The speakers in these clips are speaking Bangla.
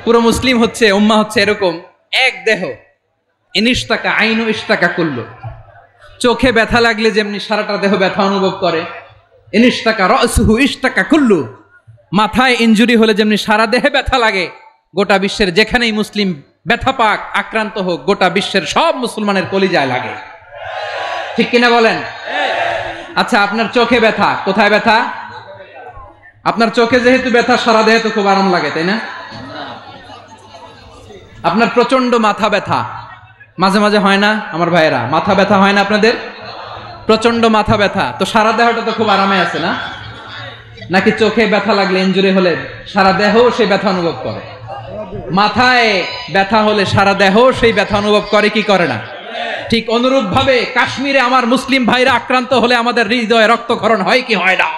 পুরো মুসলিম হচ্ছে, উম্মাহ হচ্ছে এরকম এক দেহ। ইনিশতাকা আইনু ইশতাকা কুল্লু। চোখে ব্যথা লাগলে যেমনি সারাটা দেহ ব্যথা অনুভব করে, ইনিশতাকা রাসুহু ইশতাকা কুল্লু। মাথায় ইনজুরি হলে যেমনি সারা দেহে ব্যথা লাগে, গোটা বিশ্বের যেখানেই মুসলিম ব্যথা পাক, আক্রান্ত হোক, গোটা বিশ্বের সব মুসলমানের কলিজায় লাগে। ঠিক কিনা বলেন? আচ্ছা, আপনার চোখে ব্যথা, কোথায় ব্যথা? আপনার চোখে যেহেতু ব্যথা, সারা দেহে তো খুব আরাম লাগে, তাই না? আপনার প্রচন্ড মাথা ব্যথা মাঝে মাঝে হয় না আমার ভাইয়েরা? মাথা ব্যথা হয় না আপনাদের? প্রচন্ড মাথা ব্যথা, তো সারা দেহটা তো খুব আরামে আছে না? নাকি চোখে ব্যথা লাগলে, ইনজুরি হলে সারা দেহ সেই ব্যথা অনুভব করে? মাথায় ব্যথা হলে সারা দেহ সেই ব্যথা অনুভব করে কি করে না? ঠিক অনুরূপ ভাবে কাশ্মীরে আমার মুসলিম ভাইরা আক্রান্ত হলে আমাদের হৃদয়ে রক্তক্ষরণ হয় কি হয় না?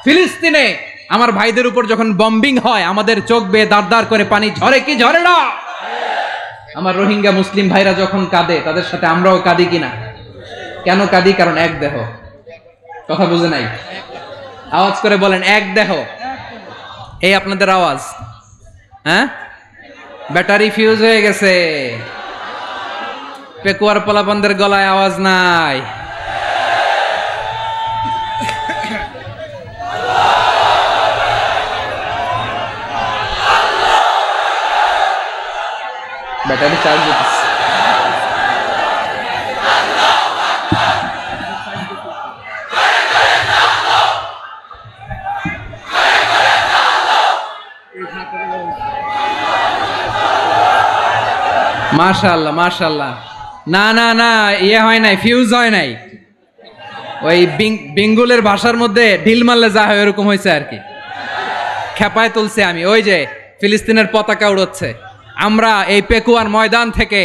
ফিলিস্তিনে আমার ভাইদের উপর যখন বম্বিং হয়, আমাদের চোখ বেয়ে দাঁড় দাঁড় করে পানি ঝরে কি ঝরে না? আমার রোহিঙ্গা মুসলিম ভাইরা যখন কাঁদে, তাদের সাথে আমরাও কাঁদি কিনা? কেন কাঁদি? কারণ এক দেহ। কথা বুঝে নাই? আওয়াজ করে বলেন, এক দেহ। এই আপনাদের আওয়াজ, হ্যাঁ? ব্যাটারি ফিউজ হয়ে গেছে, পেকুয়ার পোলাপানদের গলায় আওয়াজ নাই। ব্যাটারি চার্জ দিতেছে। মাশাআল্লাহ মাশাআল্লাহ। না না না, ইয়ে হয় নাই, ফিউজ হয় নাই। ওই বেঙ্গলের ভাষার মধ্যে ঢিল মারলে যা হয় এরকম হয়েছে আর কি। খেপায় তুলছে আমি। ওই যে ফিলিস্তিনের পতাকা উড়োচ্ছে, আমরা এই পেকুয়ার ময়দান থেকে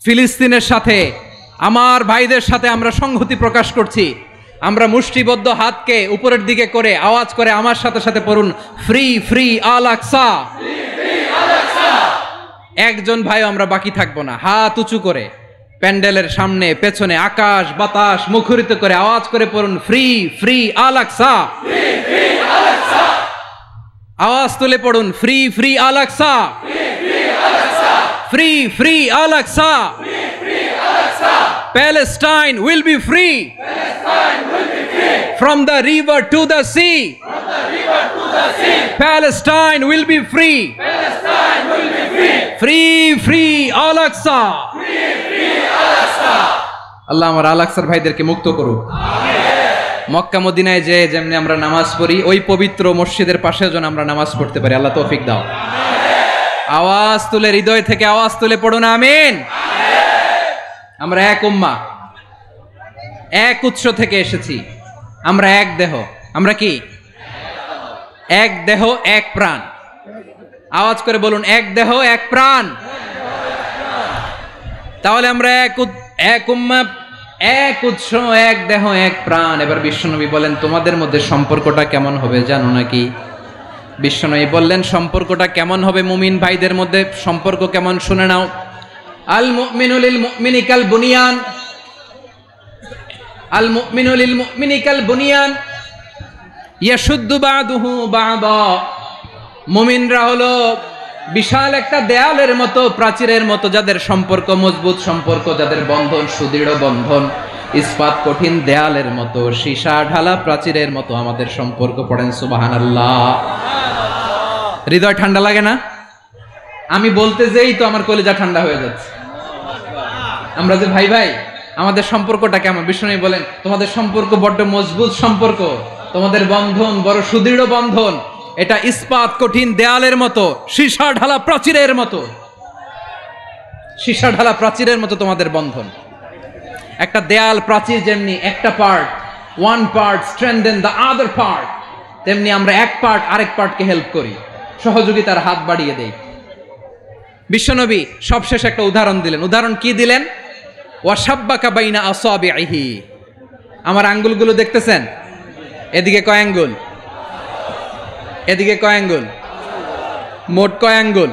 ফিলিস্তিনের সাথে, আমার ভাইদের সাথে আমরা সংহতি প্রকাশ করছি। আমরা মুষ্টিবদ্ধ হাতকে উপরের দিকে করে আওয়াজ করে আমার সাথে সাথে পড়ুন, ফ্রি ফ্রি আল আকসা। একজন ভাই আমরা বাকি থাকবো না। হাত উঁচু করে প্যান্ডেলের সামনে পেছনে আকাশ বাতাস মুখরিত করে আওয়াজ করে পড়ুন, ফ্রি ফ্রি আল আকসা। আওয়াজ তুলে পড়ুন, free free Al Aqsa, free free Al Aqsa. Palestine will be free from the river to the sea. Palestine will be free. Free free Al Aqsa. আল্লাহ আমার আল আকসার ভাইদেরকে মুক্ত করুক। মক্কা মদিনায় যে যেমনি আমরা নামাজ পড়ি, ওই পবিত্র মসজিদের পাশে যেন আমরা নামাজ পড়তে পারি। আল্লাহ তৌফিক দাও। আওয়াজ তুলে, হৃদয় থেকে আওয়াজ তুলে পড়ুন আমিন। আমরা এক উম্মাহ, এক উৎস থেকে এসেছি, আমরা এক দেহ। আমরা কি? এক দেহ এক প্রাণ। আওয়াজ করে বলুন, এক দেহ এক প্রাণ। তাহলে আমরা এক উম্মাহ, এক উৎস, এক দেহ এক প্রাণ। এবার বিশ্বনবী বলেন, তোমাদের মধ্যে সম্পর্কটা কেমন হবে জানো নাকি? বিশ্বনবী বললেন, সম্পর্কটা কেমন হবে মুমিন ভাইদের মধ্যে? সম্পর্ক কেমন শুনে নাও। আল মুমিনু লিল মুমিনি কাল বুনিয়ান, আল মুমিনু লিল মুমিনি কাল বুনিয়ান ইয়াশুদ্দু বাদুহু বাদা। মুমিনরা হলো বিশাল একটা দেয়ালের মতো, প্রাচীরের মতো, যাদের সম্পর্ক মজবুত সম্পর্ক, যাদের বন্ধন সুদৃঢ় বন্ধন, ইস্পাত কঠিন দেয়ালের মতো, সীসা ঢালা প্রাচীরের মতো আমাদের সম্পর্ক। পড়েন সুবহানাল্লাহ। হৃদয় ঠান্ডা লাগে না? আমি বলতে যেই তো আমার কলিজা ঠান্ডা হয়ে যাচ্ছে। আমরা যে ভাই ভাই, আমাদের সম্পর্কটা কেমন? বিষ্ণু বলেন, তোমাদের সম্পর্ক বড্ড মজবুত সম্পর্ক, তোমাদের বন্ধন বড় সুদৃঢ় বন্ধন, এটা ইস্পাত কঠিন দেয়ালের মতো, সীসা ঢালা প্রাচীরের মতো, সীসা ঢালা প্রাচীরের মতো তোমাদের বন্ধন। একটা দেয়াল প্রাচীর যেমনি একটা part, one part strengthen the other part, তেমনি আমরা এক পার্ট আরেক পার্টকে হেল্প করি, সহযোগিতার হাত বাড়িয়ে দেই। বিশ্বনবী সবশেষ একটা উদাহরণ দিলেন। উদাহরণ কি দিলেন? ওয়াসাব্বাকা বাইনা আসাবিহি। আমার আঙ্গুলগুলো দেখতেছেন? এদিকে কয় আঙ্গুল? এদিকে কয় আঙ্গুল? মোট কয় আঙ্গুল?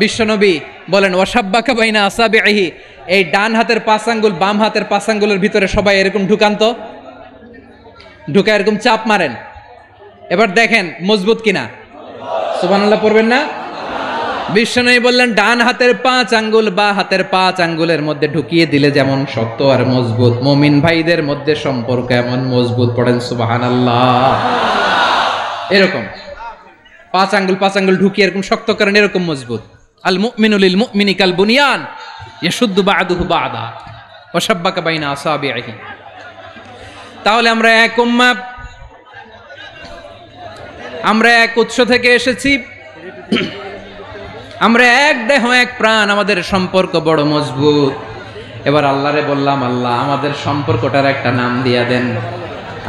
বিশ্বনবী বলেন, ওয়াসাব্বাকা বাইনা আসাবিহি। এই ডান হাতের 5 আঙ্গুল বাম হাতের 5 আঙ্গুলের ভিতরে সবাই এরকম ঢুকান তো, ঢুকা এরকম চাপ মারেন। এবার দেখেন মজবুত কিনা। সুবহানাল্লাহ পড়বেন না? বিশ্বনবী বললেন ডান হাতের 5 আঙ্গুল বা হাতের 5 আঙ্গুলের মধ্যে ঢুকিয়ে দিলে যেমন শক্ত আর মজবুত, মুমিন ভাইদের মধ্যে সম্পর্ক এমন মজবুত। পড়েন সুবহানাল্লাহ। এরকম 5 আঙ্গুল ঢুকিয়ে এরকম শক্ত করেন, এরকম মজবুত। আল মুমিনু লিল মুমিনি কাল বুনিয়ান ইয়াশুদ্দু বা'দুহু বা'দা ওয়া শাব্বাকা বাইনা আসাবিহি। তাহলে আমরা এক উম্মাহ, আমরা এক উৎস থেকে এসেছি, আমরা এক দেহ এক প্রাণ, আমাদের সম্পর্ক বড় মজবুত। এবার আল্লাহরে বললাম, আল্লাহ আমাদের সম্পর্কটার একটা নাম দিয়া দেন।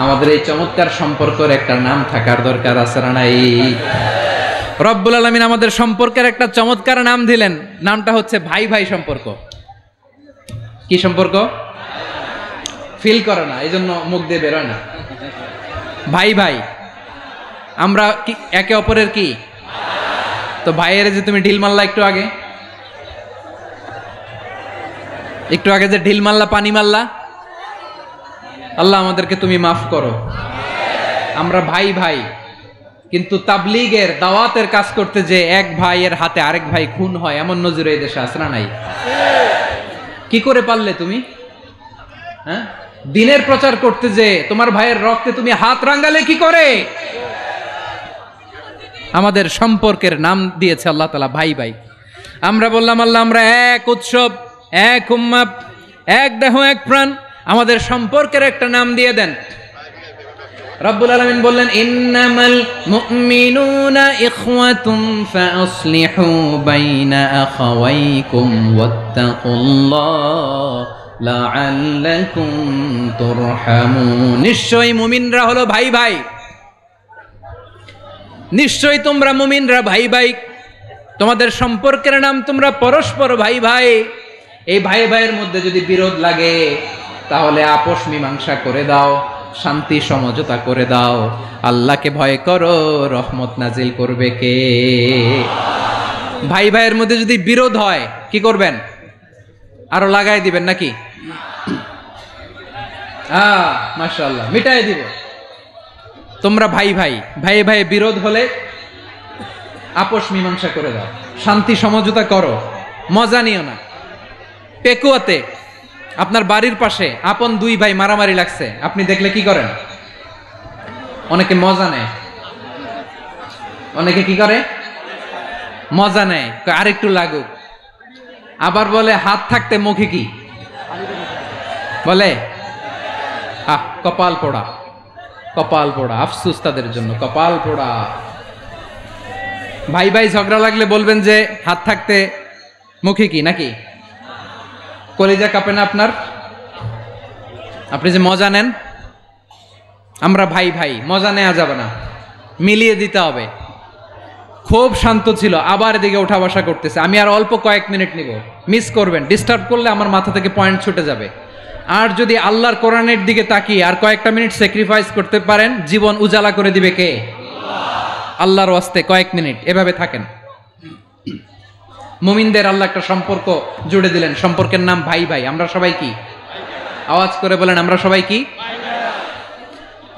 আমাদের এই চমৎকার সম্পর্কের একটা নাম থাকার দরকার আছে না নাই? রব্বুল আলামিন আমাদের সম্পর্কের একটা চমৎকার নাম দিলেন, নামটা হচ্ছে ভাই ভাই সম্পর্ক। কি সম্পর্ক? ফিল করে না, এই জন্য মুখ দিয়ে বেরোয় না। ভাই ভাই, আমরা কি একে অপরের কি? তো ভাইয়ের যে তুমি ঢিল মারলা একটু আগে যে ঢিল মারলা, পানি মারলা, আল্লাহ আমাদেরকে তুমি মাফ করো। আমরা ভাই ভাই, কিন্তু তাবলীগের দাওয়াতের কাজ করতে যে এক ভাইয়ের হাতে আরেক ভাই খুন হয়, এমন নজির এই দেশে আছে না নাই? কি করে পারলে তুমি? হ্যাঁ, দিনের প্রচার করতে যে তোমার ভাইয়ের রক্তে তুমি হাত রাঙ্গালে কি করে? আমাদের সম্পর্কের নাম দিয়েছে আল্লাহ তাআলা ভাই ভাই। আমরা বললাম, আল্লাহ আমরা এক উৎসব, এক উম্মাহ, এক দেহ এক প্রাণ, আমাদের সম্পর্কের একটা নাম দিয়ে দেন। রব্বুল আলামিন বললেন, ইন্নামাল মুমিনুনা ইখওয়াতুন ফাআসলিহু বাইনা আখাওয়াইকুম ওয়াত্তাকুল্লাহ লাআল্লাকুম তুরহামুন। নিশ্চয়ই মুমিনরা হলো ভাই ভাই, নিশ্চয়ই তোমরা মুমিনরা ভাই ভাই, তোমাদের সম্পর্কের নাম তোমরা পরস্পর ভাই ভাই। এই ভাই ভাইয়ের মধ্যে যদি বিরোধ লাগে তাহলে আপোষ মীমাংসা করে দাও, শান্তি সমঝোতা করে দাও। আল্লাহকে ভয় করো, রহমত নাজিল করবে কে? ভাই ভাইয়ের মধ্যে যদি বিরোধ হয় কি করবেন? আরো লাগাই দিবেন নাকি? মাশাআল্লাহ, মিটাই দিব। তোমরা ভাই ভাই, ভাই ভাই বিরোধ হলে আপোষ মীমাংসা করে দাও, শান্তি সমঝোতা করো, মজা নিও না। পেকুয়াতে আপনার বাড়ির পাশে আপন দুই ভাই মারামারি লাগছে, আপনি দেখলে কি করেন? অনেকে মজা নেয়, অনেকে কি করে? মজা নেয়, আরেকটু লাগুক। আবার বলে হাত থাকতে মুখে কি বলে? কপাল পোড়া, কপাল পোড়া। আফসোস তাদের জন্য, কপাল পোড়া। ভাই ভাই ঝগড়া লাগলে বলবেন যে হাত থাকতে মুখে কি, নাকি? কলিজা কাঁপে না আপনার? আপনি যে মজা নেন। আমরা ভাই ভাই, মজা নেওয়া যাবে না, মিলিয়ে দিতে হবে। খুব শান্ত ছিল, আবার এদিকে উঠা বসা করতেছে। আমি আর অল্প কয়েক মিনিট নিব, মিস করবেন। ডিস্টার্ব করলে আমার মাথা থেকে পয়েন্ট ছুটে যাবে। আর যদি আল্লাহর কোরআনের দিকে তাকিয়ে আর কয়েকটা মিনিট স্যাক্রিফাইস করতে পারেন, জীবন উজালা করে দিবে কে? আল্লাহর ওয়াস্তে কয়েক মিনিট এভাবে থাকেন। মুমিনদের আল্লাহ একটা সম্পর্ক জুড়ে দিলেন, সম্পর্কের নাম ভাই ভাই। আমরা সবাই কি? আওয়াজ করে বলেন, আমরা সবাই কি?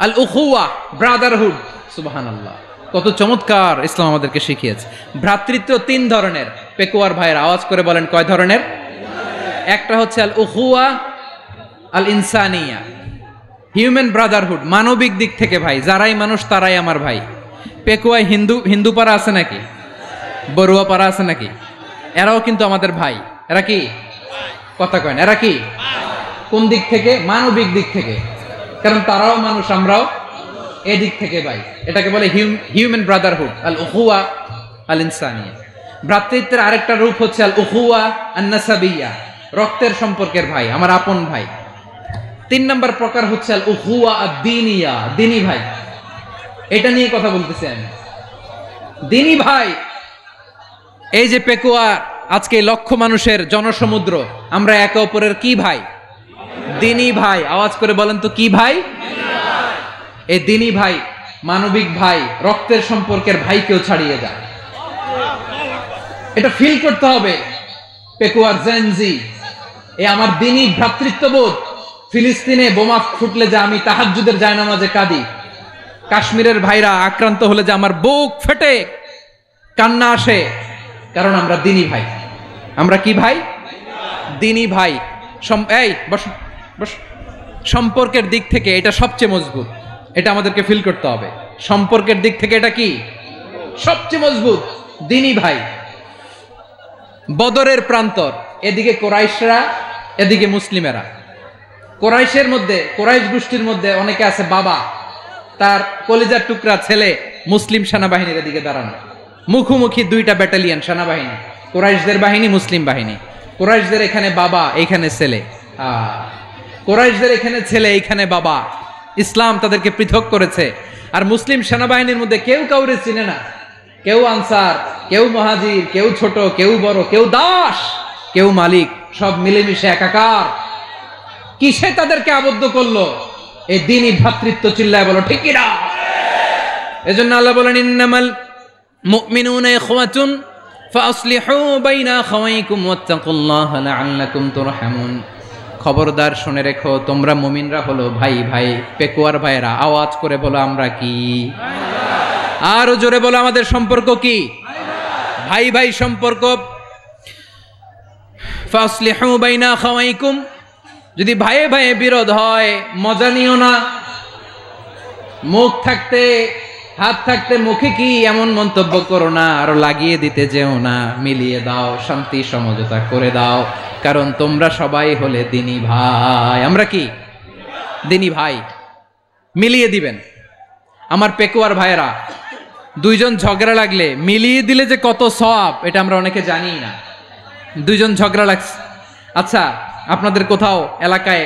আল উখুয়া, ব্রাদারহুড। সুবহানাল্লাহ, কত চমৎকার ইসলাম আমাদেরকে শিখিয়েছে। ভ্রাতৃত্ব 3 ধরনের। পেকুয়ার ভাইয়ের আওয়াজ করে বলেন, কয় ধরনের? একটা হচ্ছে আল উখুয়া আল ইনসানিয়া, হিউম্যান ব্রাদারহুড, মানবিক দিক থেকে ভাই, যারাই মানুষ তারাই আমার ভাই। পেকুয়ায় হিন্দু পাড়া আছে নাকি? বড়ুয়া পাড়া আছে নাকি? এরাও কিন্তু আমাদের ভাই। এরা কি? কথা কয় না, এরা কি? কোন দিক থেকে? মানবিক দিক থেকে, কারণ তারাও মানুষ, আমরাও এদিক থেকে ভাই। এটাকে বলে হিউম্যান ব্রাদারহুড, আল উখুয়া আল ইনসানিয়া। ভ্রাতৃত্বের আরেকটা রূপ হচ্ছে আল উখুয়া আন নাসাবিয়া, রক্তের সম্পর্কের ভাই, আমার আপন ভাই। 3 নম্বর প্রকার হচ্ছে আল উখুয়া আদ-দীনিয়া, দিনী ভাই। এটা নিয়ে কথা বলতেছি আমি। দিনী ভাই, এই যে পেকুয়া আজকে লক্ষ মানুষের জনসমুদ্র, আমরা একে অপরের কি ভাই? দিনী ভাই। আওয়াজ করে বলেন তো, কি ভাই? এই দিনী ভাই, মানবিক ভাই, রক্তের সম্পর্কের ভাইকেও ছাড়িয়ে যায়। এটা ফিল করতে হবে। পেকুয়ার জেনজি, এই আমার দিনী ভ্রাতৃত্ববোধ। ফিলিস্তিনে বোমা ফুটলে যে আমি তাহাজ্জুদের জায়নামাজে কাঁদি, কাশ্মীরের ভাইরা আক্রান্ত হলে যে আমার বুক ফেটে কান্না আসে, কারণ আমরা দিনী ভাই। আমরা কি ভাই? দিনী ভাই। এই বসো বসো। সম্পর্কের দিক থেকে এটা সবচেয়ে মজবুত, এটা আমাদেরকে ফিল করতে হবে। সম্পর্কের দিক থেকে এটা কি সবচেয়ে মজবুত? দিনী ভাই। বদরের প্রান্তর, এদিকে কোরাইশরা, এদিকে মুসলিমেরা। কোরাইশের মধ্যে, কোরাইশ গোষ্ঠীর মধ্যে অনেকে আছে বাবা, তার কলিজার টুকরা ছেলে মুসলিম সেনাবাহিনীর এদিকে দাঁড়ানো, মুখোমুখি দুইটা ব্যাটালিয়ন সেনাবাহিনী, কোরাইশদের বাহিনী, মুসলিম বাহিনী। কোরাইশদের এখানে বাবা, এইখানে ছেলে। কোরাইশদের এখানে ছেলে, এইখানে বাবা। ইসলাম তাদেরকে পৃথক করেছে। আর মুসলিম সেনাবাহিনীর মধ্যে কেউ কাউরে চিনে না, কেউ আনসার, কেউ মুহাজির, কেউ ছোট, কেউ বড়, কেউ দাস, কেউ মালিক, সব মিলেমিশে একাকার। কিসে তাদেরকে আবদ্ধ করলো? এই দ্বীনি ভ্রাতৃত্ব। চিল্লায় বলো ঠিক কি না? এজন্য আল্লাহ বলেন, ইন্নামাল মুমিনুনা ইখওয়াতুন ফাসলিহু বাইনা আখাওয়াইকুম ওয়াত্তাকুল্লাহা লাআল্লাকুম তুরহামুন। খবরদার শুনে রেখো, তোমরা মুমিনরা হলো ভাই ভাই, পেকুয়ার ভাইরা। আওয়াজ করে বলো আমরা কি? আরো জোরে বলো আমাদের সম্পর্ক কি? ভাই ভাই সম্পর্ক। ফাসলিহু বাইনা আখাওয়াইকুম। যদি ভাইয়ে ভাইয়ে বিরোধ হয়, মজা নিও না। মুখ থাকতে, হাত থাকতে মুখে কি এমন মন্তব্য করো না, আরো লাগিয়ে দিতে যেও না। মিলিয়ে দাও, শান্তি সমঝোতা করে দাও, কারণ তোমরা সবাই হলে দিনী ভাই। আমরা কি দিনী ভাই? মিলিয়ে দিবেন। আমার পেকুয়ার ভাইয়েরা, দুইজন ঝগড়া লাগলে মিলিয়ে দিলে যে কত সওয়াব, এটা আমরা অনেকে জানি না। দুইজন ঝগড়া লাগছে, আচ্ছা আপনাদের কোথাও এলাকায়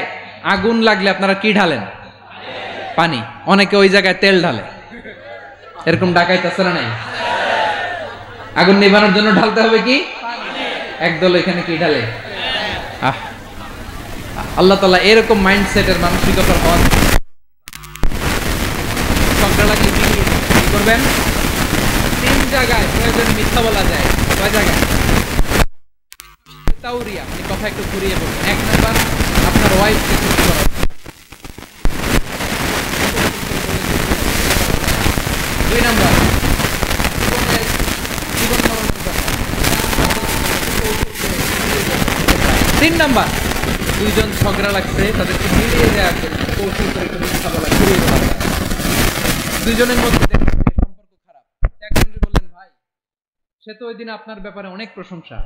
আগুন লাগলে আপনারা কি ঢালেন? পানি। অনেকে ওই জায়গায় তেল ঢালে। এরকম ডাকাইতে আছে না নাই? আগুন নিভানোর জন্য ঢালতে হবে কি? একদল এখানে কি ঢালে? আল্লাহ তাআলা এরকম মাইন্ডসেটের মানসিকতার হওয়া। ঝগড়া লাগলে কি করবেন? 3 জায়গায় প্রয়োজন মিথ্যা বলা যায়। কয় জায়গায়? তাওরিয়া, মানে কথা একটু ঘুরিয়ে বলবেন। 1 নাম্বার, আপনার ওয়াইফকে খুশি করা। 2 নাম্বার, জীবন মরণের কথা। 3 নাম্বার, দুইজন ঝগড়া লাগছে, তাদেরকে মিলিয়ে দেওয়ার জন্য কৌশল করে একটু মিথ্যা বলা, ঘুরিয়ে বলা। দুইজনের মধ্যে সম্পর্ক খারাপ। একজন বললেন, ভাই সে তো ওই দিন আপনার ব্যাপারে অনেক প্রশংসা।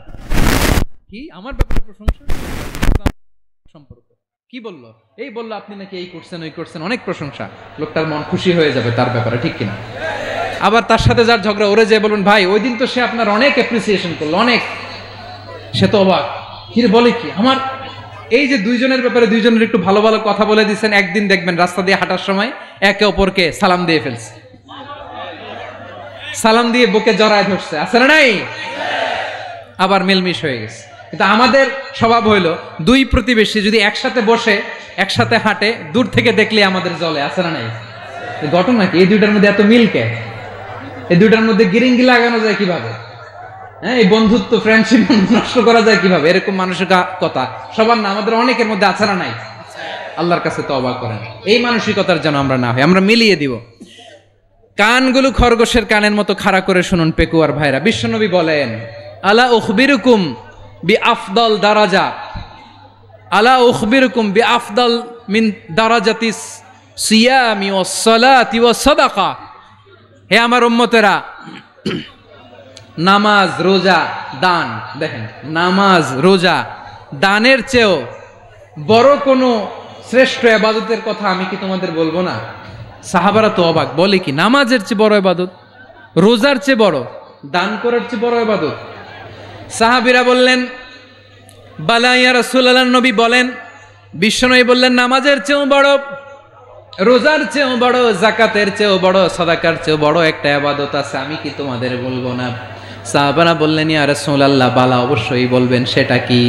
কি আমার ব্যাপারে প্রশংসা? সম্পর্ক কি বললো? এই বললো আপনি নাকি এই করছেন, ওই করছেন, অনেক প্রশংসা। লোকটার মন খুশি হয়ে যাবে তার ব্যাপারে, ঠিক কিনা? আবার তার সাথে যার ঝগড়া, ওরে যে বলুন, ভাই ওই দিন তো সে আপনার অনেক অ্যাপ্রিসিয়েশন করলো, অনেক। সে তো অবাক, কি বলে কি আমার? এই যে দুইজনের ব্যাপারে দুইজনের একটু ভালো ভালো কথা বলে দিচ্ছেন, একদিন দেখবেন রাস্তা দিয়ে হাঁটার সময় একে অপরকে সালাম দিয়ে ফেলছে, সালাম দিয়ে বুকে জড়ায় ধরছে, আছে না নাই? আবার মিলমিশ হয়ে গেছে। কিন্তু আমাদের স্বভাব হইলো, দুই প্রতিবেশী যদি একসাথে বসে একসাথে হাঁটে, দূর থেকে দেখলে আমাদের জ্বলে, আছে না নাই? ঘটনা কি? এই দুইটার মধ্যে এত মিল কে? এই দুইটার মধ্যে গিরিঙ্গি লাগানো যায় কিভাবে? হ্যাঁ, এই বন্ধুত্ব, ফ্রেন্ডশিপ নষ্ট করা যায় কিভাবে? এরকম মানসিকতা সবার না, আমাদের অনেকের মধ্যে আছে না নাই? আল্লাহর কাছে তওবা করেন এই মানসিকতার যেন আমরা না হই। আমরা মিলিয়ে দিব। কানগুলো খরগোশের কানের মতো খাড়া করে শুনুন পেকুয়ার ভাইরা। বিশ্বনবী বলেন, আলা উখবিরুকুম বিআফদাল দারাজা, আলা উখবিরুকুম বিআফদাল মিন দারাজাতিস সিয়ামি ওয়াস সালাতি ওয়াস সাদাকা। হে আমার উম্মতেরা, নামাজ, রোজা, দান, দেখেন নামাজ, রোজা, দানের চেয়েও বড় কোনো শ্রেষ্ঠ ইবাদতের কথা আমি কি তোমাদের বলবো না? সাহাবারা তো অবাক, বলে কি নামাজের চেয়ে বড় ইবাদত, রোজার চেয়ে বড়, দান করার চেয়ে বড় ইবাদত? সাহাবীরা বললেন, বালা ইয়া রাসূলুল্লাহ। নবী বলেন, বিশ্বনবী বললেন, নামাজের চেয়েও বড়, রোজার চেয়েও বড়, যাকাতের চেয়েও বড়, সাদাকার চেয়েও বড় একটা ইবাদত আছে, আমি কি তোমাদের বলবো না? সাহাবারা বললেন, ইয়া রাসূলুল্লাহ, বালা অবশ্যই বলবেন, সেটা কি?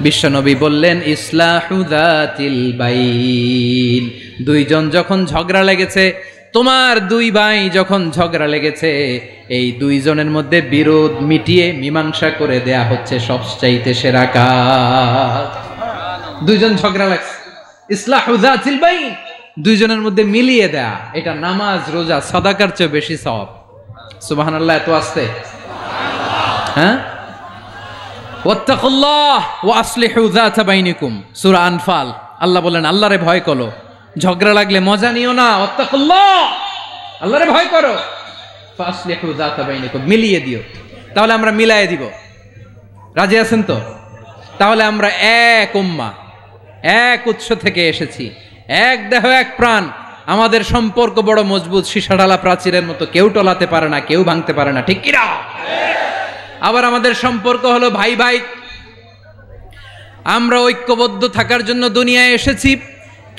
বিশ্বনবী বললেন, ইসলাহু যাতিল বাইন। দুইজন যখন ঝগড়া লেগেছে, তোমার দুই ভাই যখন ঝগড়া লেগেছে, এই দুইজনের মধ্যে বিরোধ মিটিয়ে মীমাংসা করে দেয়া হচ্ছে সবচাইতে সেরা কাজ। দুইজন ঝগড়া লাগছে, ইসলাহু যাতিল বাইন, দুইজনের মধ্যে মিলিয়ে দেয়া, এটা নামাজ, রোজা, সাদাকার চেয়ে বেশি সওয়াব। সুবহানাল্লাহ। এত আসতে, হ্যাঁ, ওয়াত্তাকুল্লাহ ওয়া আসলিহু যাতা বাইনিকুম, সূরা আনফাল। আল্লাহ বলেন আল্লাহরে ভয় করো, ঝগড়া লাগলে মজা নিও না, ওয়াত্তাকুল্লাহ, আল্লাহরে ভয় করো, ফাসলিহু যাতা বাইনিকুম, মিলিয়ে দিও। তাহলে আমরা মিলায়ে দিব, রাজি আছেন তো? তাহলে আমরা এক উম্মাহ, এক উৎস থেকে এসেছি, এক দেহ এক প্রাণ, আমাদের সম্পর্ক বড় মজবুত, সীসাঢালা প্রাচীরের মতো, কেউ টলাতে পারে না, কেউ ভাঙতে পারে না, ঠিক কিনা? আবার আমাদের সম্পর্ক হলো ভাই ভাই। আমরা ঐক্যবদ্ধ থাকার জন্য দুনিয়ায় এসেছি।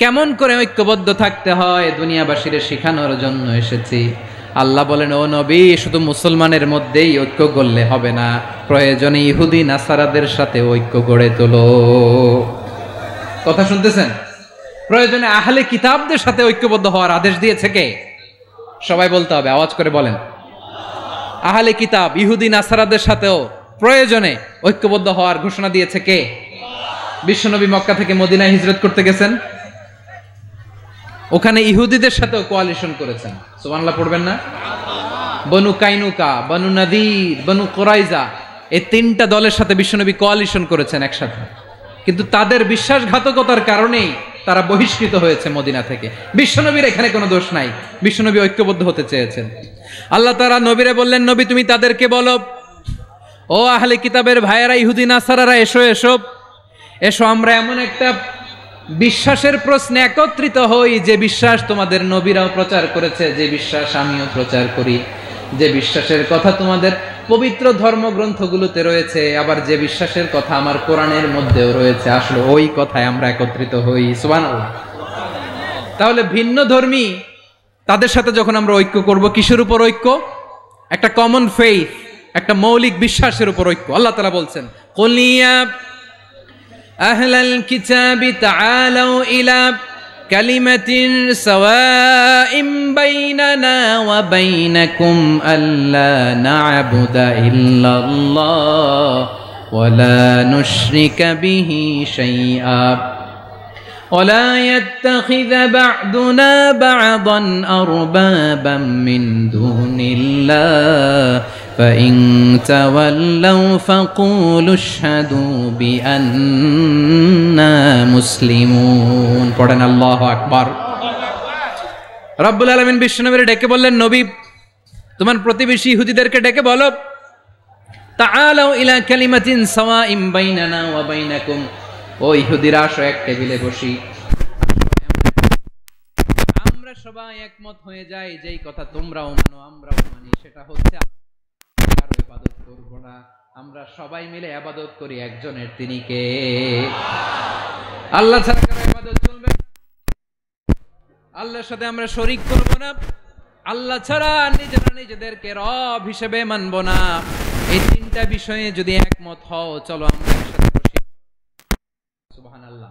কেমন করে ঐক্যবদ্ধ থাকতে হয় দুনিয়াবাসীর শেখানোর জন্য এসেছি। আল্লাহ বলেন, ও নবী, শুধু মুসলমানের মধ্যেই ঐক্য গড়লে হবে না, প্রয়োজনে ইহুদি নাসারাদের সাথে ঐক্য গড়ে তোলো। কথা শুনতেছেন? প্রয়োজনে আহলে কিতাবদের সাথে ঐক্যবদ্ধ হওয়ার আদেশ দিয়েছে কে? সবাই বলতে হবে, আওয়াজ করে বলেন। আহলে কিতাব ইহুদি নাসারাদের সাথেও প্রয়োজনে ঐক্যবদ্ধ হওয়ার ঘোষণা দিয়েছে কে? বিশ্বনবী মক্কা থেকে মদিনায় হিজরত করতে গেছেন, ওখানে ইহুদিদের সাথেও কোয়ালিশন করেছেন। সুবহানাল্লাহ পড়বেন না? বনু কাইনুকা, বনু নাদির, বনু কুরাইজা, এই তিনটা দলের সাথে বিশ্বনবী কোয়ালিশন করেছেন একসাথে। কিন্তু তাদের বিশ্বাসঘাতকতার কারণেই তারা বহিষ্কৃত হয়েছে মদিনা থেকে। বিশ্বনবীর এখানে কোনো দোষ নাই, বিশ্বনবী ঐক্যবদ্ধ হতে চেয়েছেন। আল্লাহ তাআলা নবীরে বললেন, নবী তুমি তাদেরকে বলো, ও আহলে কিতাবের ভাইয়েরা, ইহুদি নাসারারা, এসো এসো এসো, আমরা এমন একটা বিশ্বাসের প্রশ্নে একত্রিত হই যে বিশ্বাস তোমাদের নবীরাও প্রচার করেছে, যে বিশ্বাস আমিও প্রচার করি, যে বিশ্বাসের কথা তোমাদের পবিত্র ধর্মগ্রন্থগুলোতে রয়েছে, আবার যে বিশ্বাসের কথা আমার কোরআনের মধ্যেও রয়েছে, আসলে ওই কথায় আমরা একত্রিত হই। সুবহানাল্লাহ। তাহলে ভিন্ন ধর্মী তাদের সাথে যখন আমরা ঐক্য করব, কিসের উপর ঐক্য? একটা কমন ফেইথ, একটা মৌলিক বিশ্বাসের উপর ঐক্য। আল্লাহ তাআলা বলছেন, কুল ইয়া আহলাল কিতাবি তাআলাউ ইলা কালিমাতিন সাওয়াইম বাইনানা ওয়া বাইনাকুম আল্লা না'বুদা ইল্লাল্লাহ ওয়া লা নুশরিকা বিহি শাইআ ولا يتخذ بعضنا بعضا أربابا من دون الله فإن تولوا فقولوا اشهدوا بأننا مسلمون। পড়েন আল্লাহু আকবার। রব্বুল আলামিন বিশ্বনবীর ডেকে বললেন, নবী তোমার প্রতিবেশী ইহুদিদেরকে ডেকে বলো, তাআলাউ ইলা কালিমাতিন সাওয়াইম বাইনানা ওয়া বাইনাকুম, ও ইহুদিরা আসো, এক টেবিলে বসি, আমরা সবাই একমত হয়ে যাই, যেই কথা তোমরাও মানো আমরাও মানি, সেটা হচ্ছে কারো ইবাদত করব না, আমরা সবাই মিলে ইবাদত করি একজনের, তিনি কে? আল্লাহ ছাড়া কারো ইবাদত চলবে না, আল্লাহর সাথে আমরা শরীক করব না, আল্লাহ ছাড়া নিজেরা নিজেদেরকে রব হিসেবে মানব না। এই তিনটা বিষয়ে যদি একমত হও, চলো আমরা একসাথে বসি। সুবহানাল্লাহ।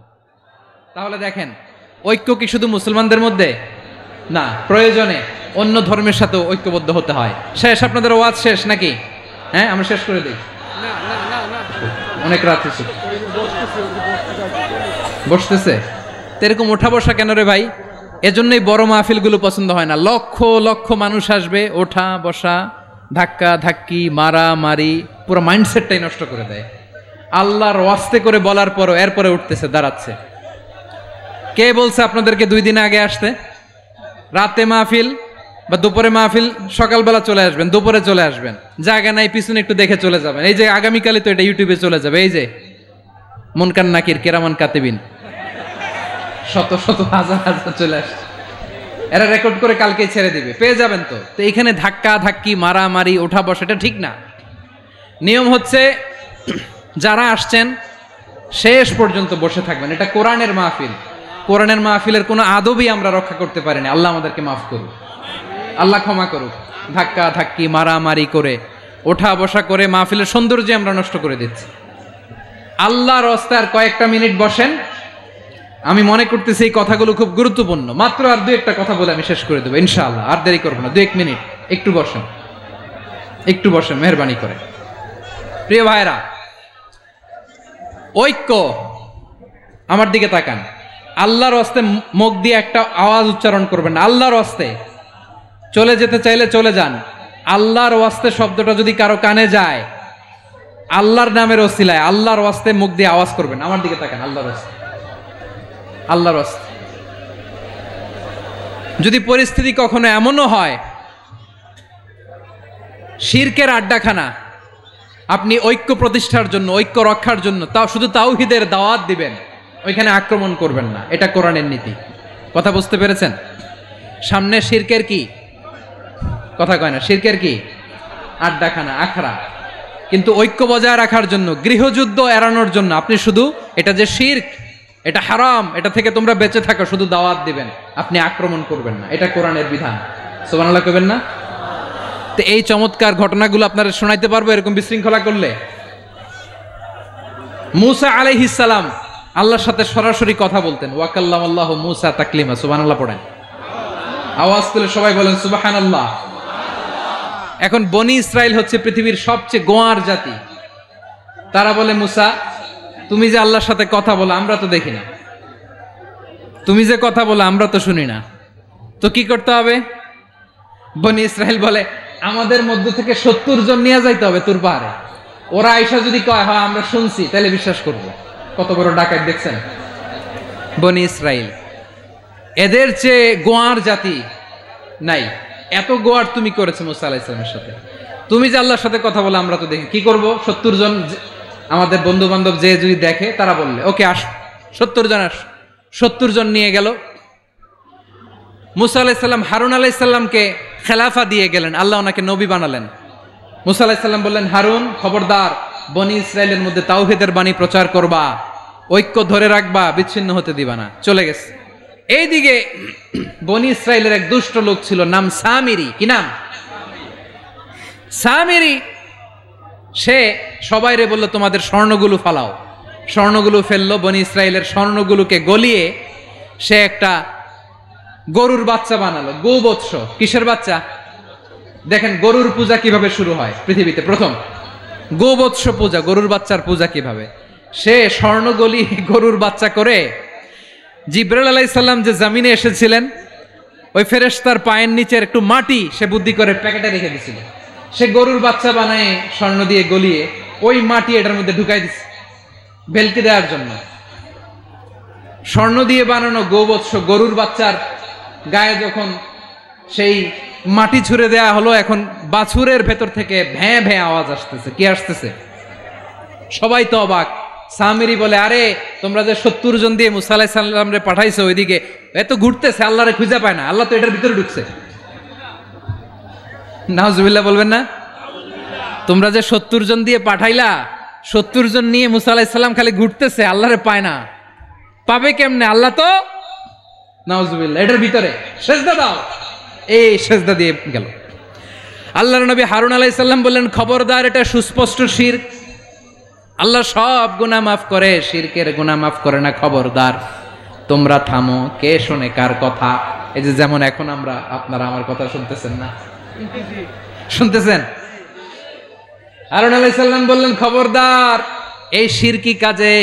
তাহলে দেখেন, ঐক্য কি শুধু মুসলমানদের মধ্যে না, প্রয়োজনে অন্য ধর্মের সাথে ঐক্যবদ্ধ হতে হয়। শেষ? আপনাদের ওয়াজ শেষ নাকি? হ্যাঁ, আমরা শেষ করে দিই, অনেক রাত হয়েছে। বসতেছে এরকম ওঠা বসা কেন রে ভাই? এজন্যই বড় মাহফিলগুলো পছন্দ হয় না। লক্ষ লক্ষ মানুষ আসবে, ওঠা বসা, ধাক্কা ধাক্কি, মারা মারি, পুরো মাইন্ডসেটটাই নষ্ট করে দেয়। আল্লাহর ওয়াস্তে করে বলার পরও এরপরে উঠতেছে, দাঁড়াচ্ছে। কে বলছে আপনাদেরকে 2 দিন আগে আসতে? রাতে মাহফিল বা দুপুরে মাহফিল, সকালবেলা চলে আসবেন, দুপুরে চলে আসবেন, জায়গা নাই পিছনে একটু দেখে চলে যাবেন। এই যে আগামীকালই তো এটা ইউটিউবে চলে যাবে, এই যে মুনকার নাকির কেরামান কাতিবিন, শত শত হাজার হাজার চলে আসছে, এরা রেকর্ড করে কালকে ছেড়ে দিবে, পেয়ে যাবেন। তো এখানে ধাক্কা ধাক্কি, মারামারি, ওঠা বসা, এটা ঠিক না। নিয়ম হচ্ছে যারা আসছেন শেষ পর্যন্ত বসে থাকবেন। এটা কোরআনের মাহফিল, কোরআনের মাহফিলের কোনো আদবই আমরা রক্ষা করতে পারিনি। আল্লাহ আমাদেরকে মাফ করুক, আল্লাহ ক্ষমা করুক। ধাক্কা ধাক্কি, মারামারি করে, ওঠা বসা করে মাহফিলের সৌন্দর্য আমরা নষ্ট করে দিচ্ছি। আল্লাহর রাস্তায় কয়েকটা মিনিট বসেন। আমি মনে করতেছি এই কথাগুলো খুব গুরুত্বপূর্ণ। মাত্র আর 2-1টা কথা বলে আমি শেষ করে দেবো ইনশাআল্লাহ, আর দেরি করবো না। 2-1 মিনিট একটু বসেন, একটু বসেন মেহরবানি করে। প্রিয় ভাইরা, ঐক্য, আমার দিকে তাকান। আল্লাহর রাস্তে মুখ দিয়ে একটা আওয়াজ উচ্চারণ করবেন না। আল্লাহর রাস্তে চলে যেতে চাইলে চলে যান। আল্লাহর ওয়াস্তে শব্দটা যদি কারো কানে যায়, আল্লাহর নামের ওসিলায় আল্লাহর ওয়াস্তে মুখ দিয়ে আওয়াজ করবেন, আমার দিকে তাকান, আল্লাহর ওয়াস্তে, আল্লাহর ওয়াস্তে। যদি পরিস্থিতি কখনো এমনও হয় শিরকের আড্ডাখানা, আপনি ঐক্য প্রতিষ্ঠার জন্য, ঐক্য রক্ষার জন্য তাও শুধু তাওহীদের দাওয়াত দিবেন, ওইখানে আক্রমণ করবেন না, এটা কোরআনের নীতি। কথা বুঝতে পেরেছেন? সামনে শিরকের কি কথা কয় না, শিরকের কি আড্ডাখানা, আখড়া। কিন্তু ঐক্য বজায় রাখার জন্য, গৃহযুদ্ধ এড়ানোর জন্য আপনি শুধু এটা যে শিরক, এটা হারাম, এটা থেকে তোমরা বেঁচে থাকো, শুধু দাওয়াত দিবেন, আপনি আক্রমণ করবেন না, এটা কোরআনের বিধান। সুবহানাল্লাহ কইবেন না? তো এই চমৎকার ঘটনাগুলো আপনারা শোনাইতে পারবো এরকম বিশৃঙ্খলা করলে। মূসা আলাইহিস সালাম আল্লাহর সাথে সরাসরি কথা বলতেন, ওয়াকাল্লামাল্লাহু মূসা তাকলিমা। সুবহানাল্লাহ পড়েন, আওয়াজ তুলে সবাই বলেন সুবহানাল্লাহ। এখন বনি ইসরাইল হচ্ছে পৃথিবীর সবচেয়ে গোয়ার জাতি। তারা বলে, মূসা তুমি যে আল্লাহর সাথে কথা বলো আমরা তো দেখি না, তুমি যে কথা বলো আমরা তো শুনি না, তো কি করতে হবে? বনি ইসরাইল বলে, আমাদের মধ্য থেকে 70 জন নিয়ে যাইতে হবে তুর পাহাড়ে, ওরা আয়েশা যদি কয় হয় আমরা শুনছি তাহলে বিশ্বাস করব। কত বড় ডাকাত দেখছেন বনি ইসরাইল। এদের চেয়ে গোয়ার জাতি নাই। এত গোয়ার তুমি করেছো মুসা আলাইহিস সালামের সাথে, তুমি যে আল্লাহর সাথে কথা বলে আমরা তো দেখি, কি করব? 70 জন আমাদের বন্ধু বান্ধব যে যদি দেখে, তারা বললে ওকে আস, 70 জন আস। 70 জন নিয়ে গেল। মুসা আলাইহিস সালাম হারুন আলাইহিস সালামকে খেলাফা দিয়ে গেলেন, আল্লাহ ওনাকে নবী বানালেন। মুসা আলাইহিস সালাম বললেন, হারুন খবরদার, বনি ইসরাইলের মধ্যে তাওহীদের বাণী প্রচার করবা, ঐক্য ধরে রাখবা, বিচ্ছিন্ন হতে দিবা না। চলে গেছে। এইদিকে বনি ইসরাইলের এক দুষ্ট লোক ছিল, নাম সামিরি। কি নাম? সামিরি। সে সবাইরে বলল, তোমাদের স্বর্ণগুলো ফালাও। স্বর্ণগুলো ফেললো, বনি ইসরাইলের স্বর্ণগুলোকে গলিয়ে সে একটা গরুর বাচ্চা বানালো, গোবৎস। কিসের বাচ্চা? দেখেন গরুর পূজা কিভাবে শুরু হয় পৃথিবীতে, প্রথম গোবৎস পূজা, গরুর বাচ্চার পূজা কিভাবে। সে স্বর্ণ গলি গরুর বাচ্চা করে, জিবরাইল আলাইহিস সালাম যে জমিনে এসেছিলেন, ওই ফেরেশতার পায়ের নিচের একটু মাটি সে বুদ্ধি করে প্যাকেটে রেখে দিছিল। সে গরুর বাচ্চা বানায় স্বর্ণ দিয়ে গলিয়ে ওই মাটি এটার মধ্যে ঢুকাই দিছে ভেলকি দেওয়ার জন্য। স্বর্ণ দিয়ে বানানো গোবৎস গরুর বাচ্চার গায়ে যখন সেই মাটি ছুঁড়ে দেয়া হলো, এখন বাছুরের ভেতর থেকে ভ্যাঁ ভ্যাঁ আওয়াজ আসতেছে। কি আসতেছে? সবাই তো অবাক। সামিরি বলে, আরে তোমরা যে 70 জন দিয়ে মুসা আলাইহিস সালাম রে পাঠাইছো, ওইদিকে এত ঘুরতেছে, আল্লাহরে খুঁজে পায় না, আল্লাহ তো এটার ভিতরে ঢুকছে। নাউজুবিল্লাহ বলবেন না? তোমরা যে 70 জন দিয়ে পাঠাইলা, 70 জন নিয়ে মুসা আলাইহিস সালাম খালি ঘুরতেছে, আল্লাহরে পায় না। পাবে কেমনে? আল্লাহ তো, নাউজুবিল্লাহ, এটার ভিতরে সেজদা দাও। এই সেজদা দিয়ে গেল। আল্লাহর নবী হারুন আলাইহিস সালাম বললেন, খবরদার, এটা সুস্পষ্ট শিরক। আল্লাহ সব গুনাহ মাফ করে, শিরকের গুনাহ মাফ করে না, খবরদার তোমরা থামো। কে শোনে কার কথা? এই যে যেমন এখন আপনারা আমার কথা শুনতেছেন না? শুনতেছেন? হারুন আলাইহিস সালাম বললেন, খবরদার, এই শিরকি কাজে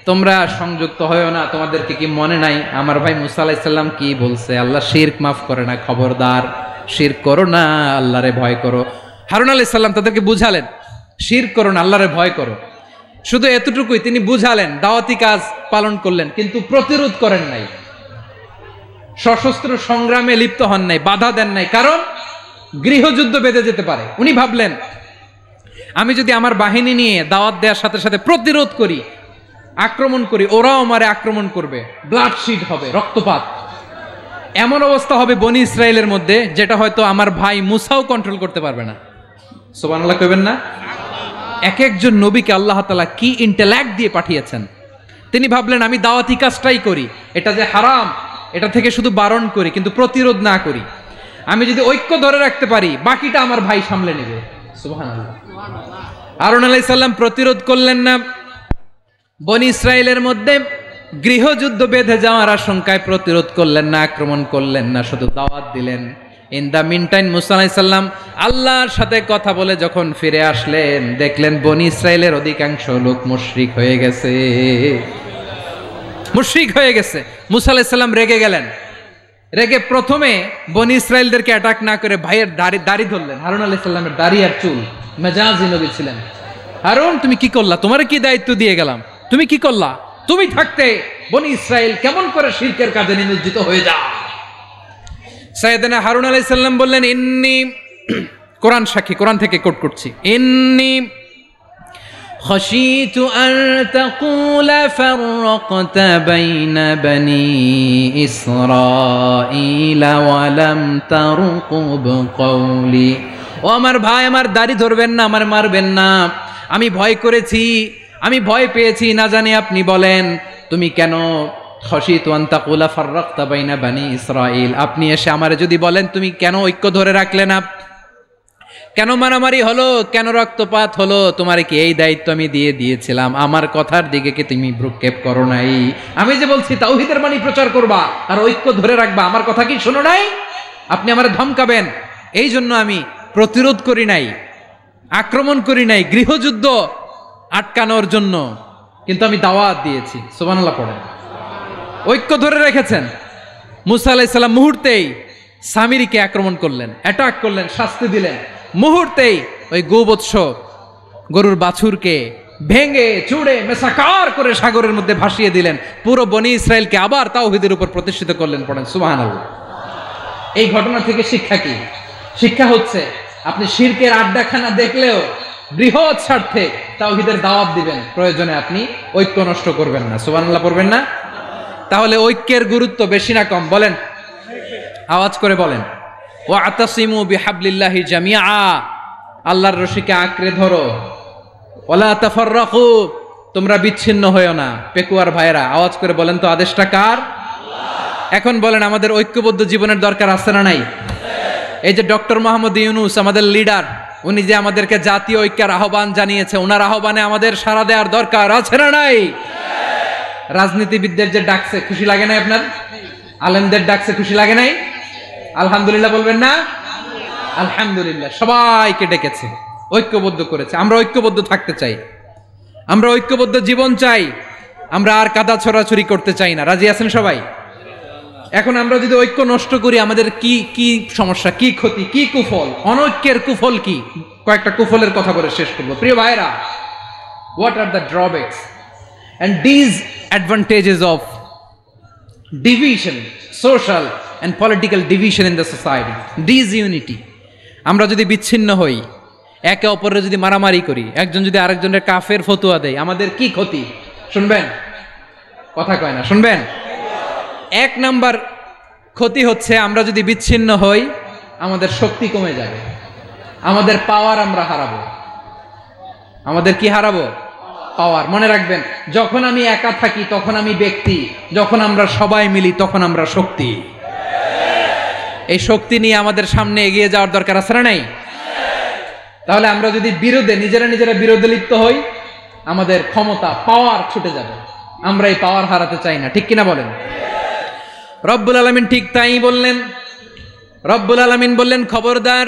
তোমরা সংযুক্ত হয়ো না। তোমাদেরকে কি মনে নাই আমার ভাই মুসা আলাইহিস সালাম কি বলছে? আল্লাহ শিরক মাফ করে না, খবরদার শিরক করো না, আল্লাহরে ভয় করো। হারুন আলাইহিস সালাম তাদেরকে বুঝালেন, শিরক করো না, আল্লাহরে ভয় করো। শুধু এতটুকুই তিনি বুঝালেন, দাওয়াতি কাজ পালন করলেন, কিন্তু প্রতিরোধ করেন নাই, সশস্ত্র সংগ্রামে লিপ্ত হন নাই, বাধা দেন নাই, কারণ গৃহযুদ্ধ বেঁধে যেতে পারে। উনি ভাবলেন, আমি যদি আমার বাহিনী নিয়ে দাওয়াত দেওয়ার সাথে সাথে প্রতিরোধ করি, আক্রমণ করি, ওরাও আমারে আক্রমণ করবে, ব্লাডশিড হবে, রক্তপাত। এমন অবস্থা হবে বনি ইসরাইলের মধ্যে, যেটা হয়তো আমার ভাই মুসাও কন্ট্রোল করতে পারবে না। সুবহানাল্লাহ কইবেন না? এক একজন নবীকে আল্লাহ তাআলা কি ইন্টেলেক্ট দিয়ে পাঠিয়েছেন। তিনি ভাবলেন, আমি দাওয়াতি কাজটাই করি, এটা যে হারাম এটা থেকে শুধু বারণ করি, কিন্তু প্রতিরোধ না করি। আমি যদি ঐক্য ধরে রাখতে পারি, বাকিটা আমার ভাই সামলে নেবে। সুবহানাল্লাহ। হারুন আলাইহিস সালাম প্রতিরোধ করলেন না। বনি ইসরাইলের মধ্যে গৃহযুদ্ধ বেঁধে যাওয়ার আশঙ্কায় প্রতিরোধ করলেন না, আক্রমণ করলেন না, শুধু দাওয়াত দিলেন। ইন দা মিন টাইম মুসা আলাইহিস সালাম আল্লাহর সাথে কথা বলে যখন ফিরে আসলেন, দেখলেন বনি ইসরাইলের অধিকাংশ লোক মুশরিক হয়ে গেছে। মুশরিক হয়ে গেছে। মুসা আলাইহিস সালাম রেগে গেলেন। রেগে প্রথমে বনি ইসরাইলদেরকে অ্যাটাক না করে ভাইয়ের দাড়ি ধরলেন। হারুন আলাইহিস সালামের দাড়ি আর চুল, মেজাজি নবী ছিলেন, হারুন তুমি কি করলা, তোমার কি দায়িত্ব দিয়ে গেলাম, তুমি কি করলা, তুমি থাকতে বনি ইসরাইল কেমন করে শিরকের কাজে নিমজ্জিত হয়ে যায়। সাইয়েদনা হারুন আলাইহিস সালাম বললেন, ইন্নী, কোরআন সাক্ষী, কোরআন থেকে কোট করছি, ইন্নী খাশিতু আন তাকুলা ফাররাকতা বাইনা বনি ইসরাঈল ওয়া লাম তারকুব কওলি। ও আমার ভাই, আমার দাড়ি ধরবেন না, আমার মারবেন না, আমি ভয় করেছি, আমি ভয় পেয়েছি, না জানি আপনি বলেন তুমি কেন খাশিতু আন তাকুলা ফাররাকতা বাইনা বনি ইসরাঈল, আপনি এসে আমারে যদি বলেন তুমি কেন ঐক্য ধরে রাখলে না, কেন মারামারি হলো, কেন রক্তপাত হলো, তোমারে কি এই দায়িত্ব আমি দিয়ে দিয়েছিলাম, আমার কথার দিকে কি তুমি ভ্রুক্ষেপ করো নাই? আমি যে বলছি তাওহীদের বাণী প্রচার করবা আর ঐক্য ধরে রাখবা, আমার কথা কি শোনো নাই? আপনি আমারে ধমকাবেন, এই জন্য আমি প্রতিরোধ করি নাই, আক্রমণ করি নাই, গৃহযুদ্ধ আটকানোর জন্য, কিন্তু আমি দাওয়াত দিয়েছি। সুবহানাল্লাহ পড়েন। ঐক্য ধরে রেখেছেন। মুসা আলাইহিস সালাম মুহূর্তেই সামিরীকে আক্রমণ করলেন, অ্যাটাক করলেন, শাস্তি দিলেন, মুহূর্তেই ওই গোবৎস গরুর বাছুরকে ভেঙে চুড়ে মেসাকার করে সাগরের মধ্যে ভাসিয়ে দিলেন, পুরো বনি ইসরায়েলকে আবার তাওহীদের উপর প্রতিষ্ঠিত করলেন। পড়েন সুবহানাল্লাহ। এই ঘটনা থেকে শিক্ষা কি? শিক্ষা হচ্ছে আপনি শিরকের আড্ডাখানা দেখলেও বৃহৎ স্বার্থে তাওহীদের দাওয়াত দিবেন, প্রয়োজনে আপনি ঐক্য নষ্ট করবেন না। সুবহানাল্লাহ পড়বেন না? তাহলে ঐক্যের গুরুত্ব বেশি না কম? বলেন, আওয়াজ করে বলেন। ওয়াতাসিমু বিহাবলিল্লাহি জামিআ, আল্লাহর রশিকে আঁকড়ে ধরো, ওয়ালা তাফাররাকু, তোমরা বিচ্ছিন্ন হয়ো না। পেকুয়ার ভাইরা আওয়াজ করে বলেন তো, আদেশটা কার? আল্লাহ। এখন বলেন, আমাদের ঐক্যবদ্ধ জীবনের দরকার আছে না নাই? এই যে ডক্টর মোহাম্মদ ইউনূস আমাদের লিডার, উনি যে আমাদেরকে জাতীয় ঐক্যের আহ্বান জানিয়েছে, ওনার আহ্বানে আমাদের সাড়া দেওয়ার দরকার আছে না নাই? রাজনীতিবিদদের যে ডাকছে, খুশি লাগে নাই আপনার? আলেমদের ডাকছে, খুশি লাগে নাই? আলহামদুলিল্লাহ বলবেন না? আলহামদুলিল্লাহ। সবাইকে ডেকেছে, ঐক্যবদ্ধ করেছে। আমরা ঐক্যবদ্ধ থাকতে চাই, আমরা ঐক্যবদ্ধ জীবন চাই, আমরা আর কাদা ছড়াছড়ি করতে চাই না। রাজি আছেন সবাই? এখন আমরা যদি ঐক্য নষ্ট করি, আমাদের কি কি সমস্যা, কি ক্ষতি, কি কুফল, অনৈক্যের কুফল কি? কয়েকটা কুফলের কথা বলে শেষ করবো। প্রিয় ভাইরা, what are the drawbacks and disadvantages of division, social and political division in the society, disunity? আমরা যদি বিচ্ছিন্ন হই, একে অপরের যদি মারামারি করি, একজন যদি আরেকজনের কাফের ফতোয়া দেয়, আমাদের কি ক্ষতি? শুনবেন? কথা কয় না, শুনবেন? এক নাম্বার ক্ষতি হচ্ছে, আমরা যদি বিচ্ছিন্ন হই, আমাদের শক্তি কমে যাবে, আমাদের পাওয়ার আমরা হারাবো। আমাদের কি হারাবো? পাওয়ার। মনে রাখবেন, যখন আমি একা থাকি তখন আমি ব্যক্তি, যখন আমরা সবাই মিলি তখন আমরা শক্তি। এই শক্তি নিয়ে আমাদের সামনে এগিয়ে যাওয়ার দরকার আছে না নাই? তাহলে আমরা যদি নিজেরা বিরোধে লিপ্ত হই, আমাদের ক্ষমতা, পাওয়ার ছুটে যাবে। আমরা এই পাওয়ার হারাতে চাই না, ঠিক কিনা বলেন? রব্বুল আলামিন ঠিক তাই বললেন। রব্বুল আলামিন বললেন, খবরদার,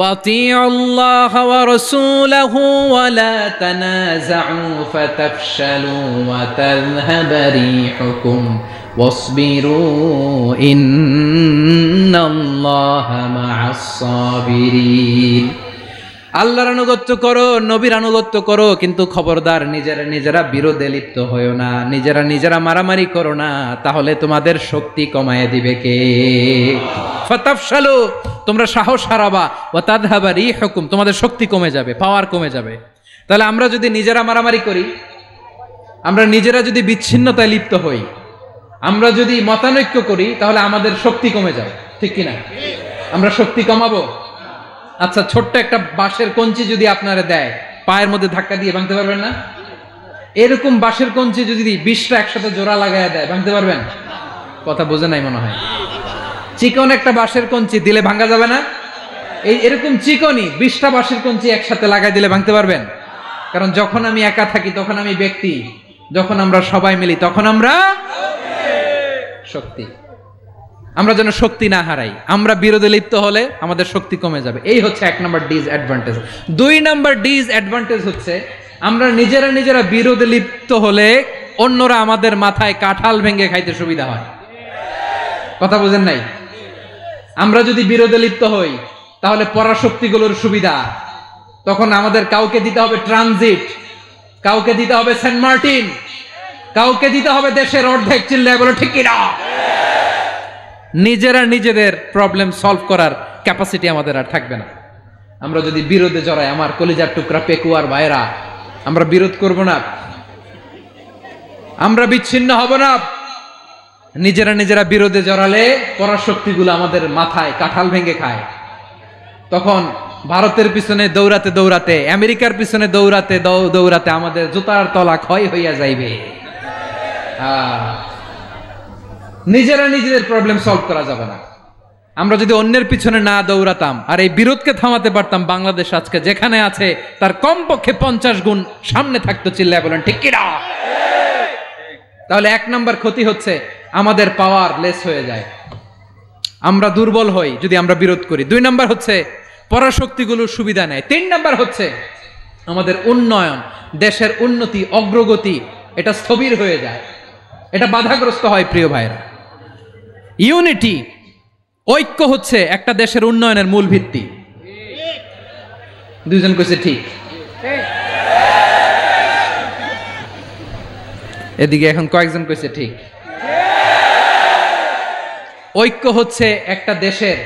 وَأَطِيعُوا اللَّهَ وَرَسُولَهُ وَلَا تَنَازَعُوا فَتَفْشَلُوا وَتَذْهَبَ رِيحُكُمْ وَاصْبِرُوا إِنَّ اللَّهَ مَعَ الصَّابِرِينَ। আল্লাহর আনুগত্য করো, নবীর আনুগত্য করো, কিন্তু খবরদার নিজেরা বিরোধে লিপ্ত হয়ো না, নিজেরা মারামারি করো না, তাহলে তোমাদের শক্তি কমায় দিবে কে? ফাতাফশালু, তোমরা সাহস হারাবা, ওয়া তাযহাবা রিহুকুম, তোমাদের শক্তি কমে যাবে, পাওয়ার কমে যাবে। তাহলে আমরা যদি নিজেরা মারামারি করি, আমরা নিজেরা যদি বিচ্ছিন্নতায় লিপ্ত হই, আমরা যদি মতানৈক্য করি, তাহলে আমাদের শক্তি কমে যাবে, ঠিক কিনা? আমরা শক্তি কমাবো। আচ্ছা, ছোট্ট একটা বাঁশের কঞ্চি যদি আপনারা দেয়, পায়ের মধ্যে ধাক্কা দিয়ে ভাঙতে পারবেন না? এরকম বাঁশের কঞ্চি যদি 20টা একসাথে জোড়া লাগায় দেয়, ভাঙতে পারবেন? কথা বোঝে নাই মনে হয়। চিকন একটা বাঁশের কঞ্চি দিলে ভাঙা যাবে না? এরকম চিকনই 20টা বাঁশের কঞ্চি একসাথে লাগাই দিলে ভাঙতে পারবেন? কারণ যখন আমি একা থাকি তখন আমি ব্যক্তি, যখন আমরা সবাই মিলি তখন আমরা শক্তি। আমরা যেন শক্তি না হারাই। আমরা বিরোধে লিপ্ত হলে আমাদের শক্তি কমে যাবে। এই হচ্ছে 1 নম্বর ডিসঅ্যাডভান্টেজ। 2 নম্বর ডিসঅ্যাডভান্টেজ হচ্ছে, আমরা নিজেরা বিরোধে লিপ্ত হলে অন্যরা আমাদের মাথায় কাঁঠাল ভেঙে খাইতে সুবিধা হয়। কথা বুঝেন নাই? আমরা যদি বিরোধে লিপ্ত হই, তাহলে পরাশক্তিগুলোর সুবিধা, তখন আমাদের কাউকে দিতে হবে ট্রানজিট, কাউকে দিতে হবে সেন্ট মার্টিন, কাউকে দিতে হবে দেশের অর্ধেক। চিল্লায় বলো ঠিক কিনা? নিজেরা নিজেদের প্রবলেম সলভ করার ক্যাপাসিটি আমাদের আর থাকবে না। আমরা যদি বিরোধে জড়াই, আমার কলিজার টুকরা পেকুয়ার ভাইরা, আমরা বিরোধ করব না, আমরা বিচ্ছিন্ন হব না। নিজেরা নিজেরা বিরোধে জড়ালে পরাশক্তিগুলো আমাদের মাথায় কাঁঠাল ভেঙে খায়। তখন ভারতের পিছনে দৌড়াতে দৌড়াতে, আমেরিকার পিছনে দৌড়াতে দৌড়াতে আমাদের জুতার তলা ক্ষয় হইয়া যাইবে। নিজেরা নিজেদের প্রবলেম সলভ করা যাবে না। আমরা যদি অন্যের পিছনে না দৌড়াতাম আর এই বিরোধকে থামাতে পারতাম, বাংলাদেশ আজকে যেখানে আছে তার কমপক্ষে 50 গুণ সামনে থাকতো। চিল্লায় বলেন ঠিক কিনা? তাহলে 1 নম্বর ক্ষতি হচ্ছে আমাদের পাওয়ার লেস হয়ে যায়, আমরা দুর্বল হই যদি আমরা বিরোধ করি। 2 নম্বর হচ্ছে পরাশক্তিগুলোর সুবিধা নেয়। 3 নম্বর হচ্ছে আমাদের উন্নয়ন, দেশের উন্নতি, অগ্রগতি এটা স্থবির হয়ে যায়, এটা বাধাগ্রস্ত হয়। প্রিয় ভাইরা, ইউনিটি, ঐক্য হচ্ছে একটা দেশের উন্নয়নের মূল ভিত্তি। দুইজন কইছে ঠিক, এদিকে এখন কয়েকজন কইছে ঠিক। ঐক্য হচ্ছে একটা দেশের,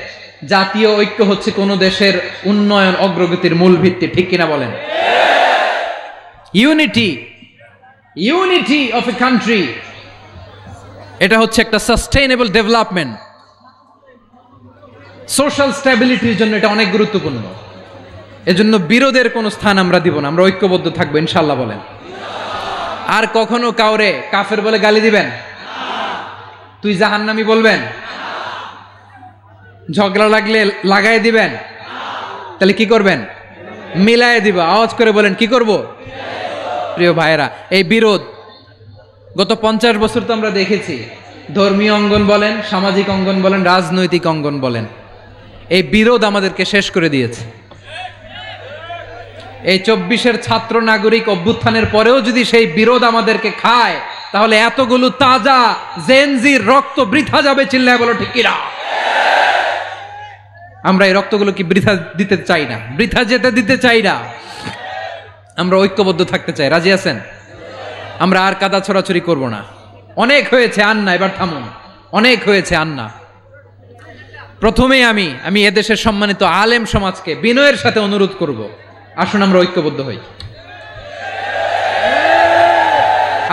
জাতীয় ঐক্য হচ্ছে কোন দেশের উন্নয়ন অগ্রগতির মূল ভিত্তি। ঠিক কিনা বলেন? Unity, unity of a country, এটা হচ্ছে একটা সাস্টেইনেবল ডেভেলপমেন্ট, সোশ্যাল স্ট্যাবিলিটির জন্য এটা অনেক গুরুত্বপূর্ণ। এজন্য বিরোধের কোনো স্থান আমরা দিব না, আমরা ঐক্যবদ্ধ থাকবো ইনশাআল্লাহ। বলেন। আর কখনো কাউরে কাফের বলে গালি দিবেন? তুই জাহান্নামী বলবেন? ঝগড়া লাগলে লাগাই দিবেন? তাহলে কি করবেন? মিলায় দিব। আওয়াজ করে বলেন কি করব? প্রিয় ভাইয়েরা, এই বিরোধ গত 50 বছর তো আমরা দেখেছি, ধর্মীয় অঙ্গন বলেন, সামাজিক অঙ্গন বলেন, রাজনৈতিক অঙ্গন বলেন, এই বিরোধ আমাদেরকে শেষ করে দিয়েছে। এই 24-এর ছাত্র নাগরিক অভ্যুত্থানের পরেও যদি সেই বিরোধ আমাদেরকে খায়, তাহলে এতগুলো তাজা জেনজির রক্ত বৃথা যাবে। চিল্লায় বলো ঠিক কিনা? আমরা এই রক্তগুলো কি বৃথা দিতে চাই না, বৃথা যেতে দিতে চাই না। আমরা ঐক্যবদ্ধ থাকতে চাই। রাজি আছেন? আমরা আর কাদা ছড়াছড়ি করব না। অনেক হয়েছে, আন্না, এবার থামুন। অনেক হয়েছে, আন্না। প্রথমেই আমি এদেশের সম্মানিত আলেম সমাজকে বিনয়ের সাথে অনুরোধ করব, আসুন আমরা ঐক্যবদ্ধ হই।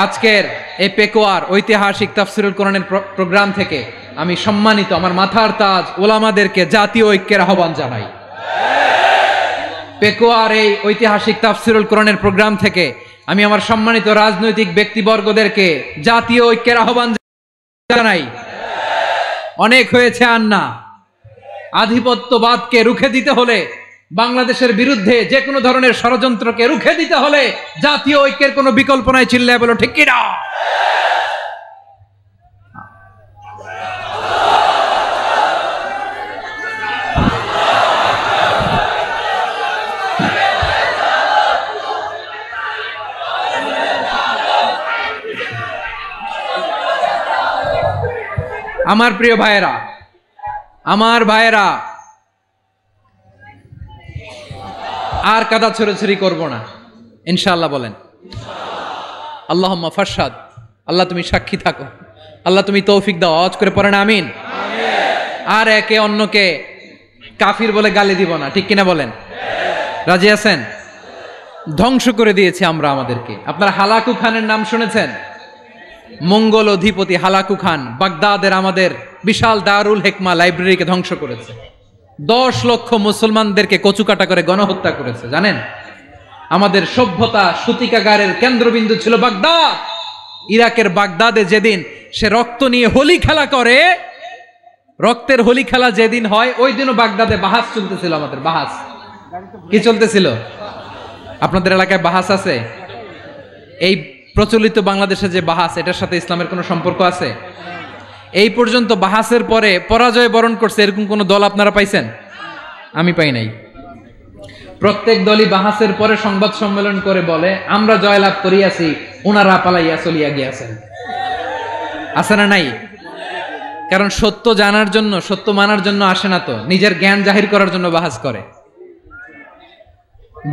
আজকের এই পেকুয়ার ঐতিহাসিক তাফসিরুল কোরআনের প্রোগ্রাম থেকে আমি সম্মানিত আমার মাথার তাজ ওলামাদেরকে জাতীয় ঐক্যের আহ্বান জানাই। পেকুয়ার এই ঐতিহাসিক তাফসিরুল কোরআনের প্রোগ্রাম থেকে আমি আমার সম্মানিত রাজনৈতিক ব্যক্তিবর্গদেরকে জাতীয় ঐক্যের আহ্বান জানাই। অনেক হয়েছে, আন্না। আধিপত্যবাদকে রুখে দিতে হলে, বাংলাদেশের বিরুদ্ধে যে কোনো ধরনের ষড়যন্ত্রকে রুখে দিতে হলে জাতীয় ঐক্যের কোনো বিকল্প নাই। চিল্লায় বলো ঠিক কিনা? আমার প্রিয় ভাইয়েরা, আমার ভাইয়েরা, আর কাদা ছড়াছড়ি করব না ইনশাআল্লাহ। বলেন আল্লাহুম্মা ফারশাদ। আল্লাহ তুমি সাক্ষী থাকো, আল্লাহ তুমি তৌফিক দাও। আওয়াজ করে পড়েন আমিন। আর একে অন্যকে কাফির বলে গালি দিব না। ঠিক কিনা বলেন? রাজি আছেন? ধ্বংস করে দিয়েছি আমরা আমাদেরকে। আপনারা হালাকু খানের নাম শুনেছেন? মঙ্গল অধিপতি হালাকু খান বাগদাদের আমাদের বিশাল দারুল হিকমা লাইব্রেরিকে ধ্বংস করেছে। 10 লক্ষ মুসলমানদেরকে কচুকাটা করে গণহত্যা করেছে। জানেন, আমাদের সভ্যতা সূতিকাগারের কেন্দ্রবিন্দু ছিল বাগদাদ। ইরাকের বাগদাদে যেদিন সে রক্ত নিয়ে হোলি খেলা করে, রক্তের হোলি খেলা যেদিন হয়, ওই দিনও বাগদাদে বাহাস চলতেছিল। আমাদের বাহাস কি চলতেছিল? আপনাদের এলাকায় বাহাস আছে? এই প্রচলিত বাংলাদেশে যে বাহাস, এটার সাথে ইসলামের কোনো সম্পর্ক আছে? এই পর্যন্ত বাহাসের পরে পরাজয় বরণ করছে এরকম কোন দল আপনারা পাইছেন? আমি পাই নাই। প্রত্যেক দলই বাহাসের পরে সংবাদ সম্মেলন করে বলে আমরা জয়লাভ করিয়াছি, ওনারা পালাইয়া চলিয়া গিয়াছেন। আছে না নাই? কারণ সত্য জানার জন্য, সত্য মানার জন্য আসে না তো, নিজের জ্ঞান জাহির করার জন্য বাহাস করে।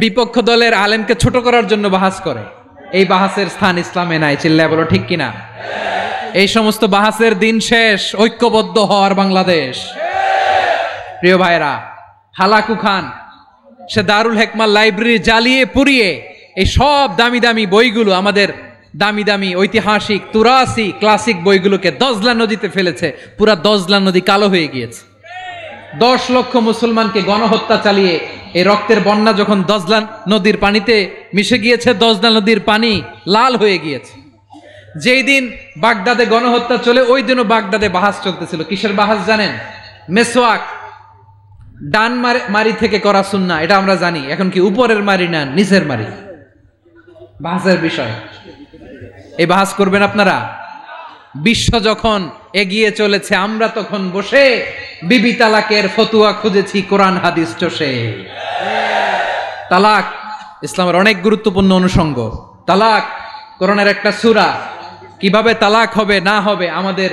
বিপক্ষ দলের আলেমকে ছোট করার জন্য বাহাস করে। এই বাহাসের স্থান ইসলামে নাই, চিল্লায় বলো ঠিক কিনা। এই সমস্ত বাহাসের দিন শেষ, ঐক্যবদ্ধ হওয়ার বাংলাদেশ। প্রিয় ভাইরা, হালাকু খান সে দারুল হেকমা লাইব্রেরি জ্বালিয়ে পুড়িয়ে এই সব দামি দামি বইগুলো, আমাদের দামি দামি ঐতিহাসিক তুরাসি ক্লাসিক বইগুলোকে দজলা নদীতে ফেলেছে। পুরা দজলা নদী কালো হয়ে গিয়েছে। 10 লক্ষ মুসলমানকে গণহত্যা চালিয়ে এই রক্তের বন্যা যখন দজলা নদীর পানিতে মিশে গিয়েছে, দজলা নদীর পানি লাল হয়ে গিয়েছে। যেই দিন বাগদাদে গণহত্যা চলে, ওই দিনও বাগদাদে বাহাস চলতেছিল। কিসের বাহাস জানেন? মেসওয়াক, ডান মারি থেকে করা সুন্নাহ, এটা আমরা জানি। এখন কি উপরের মারি না নিচের মারি? বাহাসের বিষয়। এই বাহাস করবেন আপনারা? বিশ্ব যখন এগিয়ে চলেছে, আমরা তখন বসে বিবি তালাকের ফতুয়া খুঁজেছি কোরআন হাদিস চষে। তালাক ইসলামের অনেক গুরুত্বপূর্ণ অনুষঙ্গ। তালাক কোরআনের একটা সূরা। কিভাবে তালাক হবে না হবে আমাদের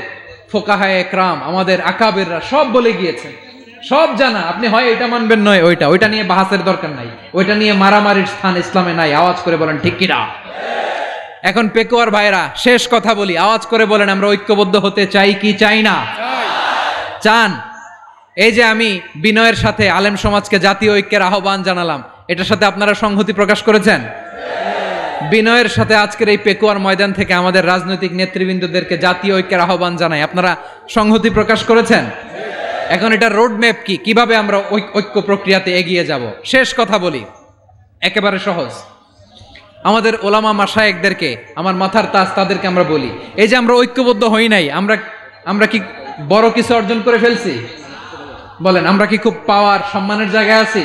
ফোকাহায়ে একরাম, আমাদের আকাবেররা সব বলে গিয়েছেন, সব জানা। আপনি হয় এটা মানবেন নয় ওইটা নিয়ে বাহাসের দরকার নাই, ওইটা নিয়ে মারামারির স্থান ইসলামে নাই। আওয়াজ করে বলেন ঠিক কিনা। এখন পেকুয়ার ভাইরা, শেষ কথা বলি, আওয়াজ করে বলেন আমরা ঐক্যবদ্ধ হতে চাই কি চাই না? চান? এই যে আমি বিনয়ের সাথে আলেম সমাজকে জাতীয় ঐক্যের আহ্বান জানালাম, এটার সাথে আপনারা সংহতি প্রকাশ করেছেন? বিনয়ের সাথে আজকের এই পেকুয়ার ময়দান থেকে আমাদের রাজনৈতিক নেতৃবৃন্দদেরকে জাতীয় ঐক্যের আহ্বান জানাই, আপনারা সংহতি প্রকাশ করেছেন? এখন এটা রোড ম্যাপ কি, কিভাবে আমরা ঐক্য প্রক্রিয়াতে এগিয়ে যাব? শেষ কথা বলি, একেবারে সহজ। আমাদের ওলামা মাশায়েখদেরকে, আমার মাথার তাজ, তাদেরকে আমরা বলি, এই যে আমরা ঐক্যবদ্ধ হই নাই, আমরা কি বড় কিছু অর্জন করে ফেলছি? বলেন, আমরা কি খুব পাওয়ার সম্মানের জায়গায় আছি?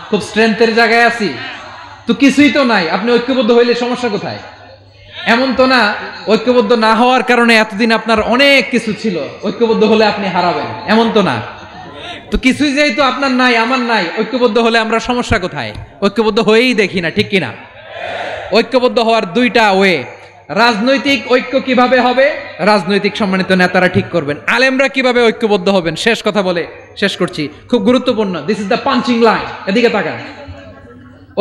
খুব স্ট্রেংথের জায়গায় আছি? তো কিছুই তো নাই। আপনি ঐক্যবদ্ধ হইলে সমস্যা কোথায়? এমন তো না ঐক্যবদ্ধ না হওয়ার কারণে এতদিন আপনার অনেক কিছু ছিল, ঐক্যবদ্ধ হলে আপনি হারাবেন, এমন তো না। তো কিছুই যেহেতু আপনার নাই, আমার নাই, ঐক্যবদ্ধ হলে আমরা সমস্যা কোথায়? ঐক্যবদ্ধ হয়েই দেখি না, ঠিক কিনা? ঐক্যবদ্ধ হওয়ার দুইটা ওয়ে। রাজনৈতিক ঐক্য কিভাবে হবে? রাজনৈতিক সম্মানিত নেতারা ঠিক করবেন। আলেমরা কিভাবে ঐক্যবদ্ধ হবেন? শেষ কথা বলে শেষ করছি, খুব গুরুত্বপূর্ণ। This is the punching line. এদিকে তাকান।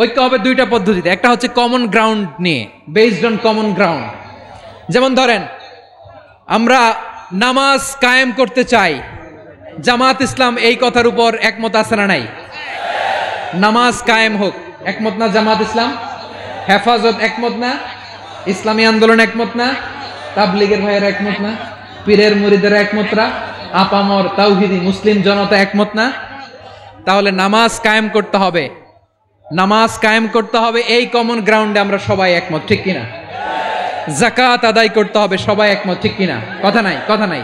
ঐক্য হবে দুইটা পদ্ধতিতে। একটা হচ্ছে কমন গ্রাউন্ড নিয়ে, বেসড অন কমন গ্রাউন্ড। যেমন ধরেন, আমরা নামাজ কায়েম করতে চাই, জামাত ইসলাম এই কথার উপর একমত আছে না নাই? নামাজ কায়েম হোক, একমত না জামাত ইসলাম? হেফাজত একমত না? ইসলামী আন্দোলন একমত না? তাবলীগের ভাইয়েরা একমত না? পীরের মুরিদেরা একমত না? আপামর তাওহীদি মুসলিম জনতা একমত না? তাহলে নামাজ কায়েম করতে হবে, নামাজ কায়েম করতে হবে, এই কমন গ্রাউন্ডে আমরা সবাই একমত, ঠিক কিনা? যাকাত আদায় করতে হবে, সবাই একমত, ঠিক কিনা? কথা নাই, কথা নাই।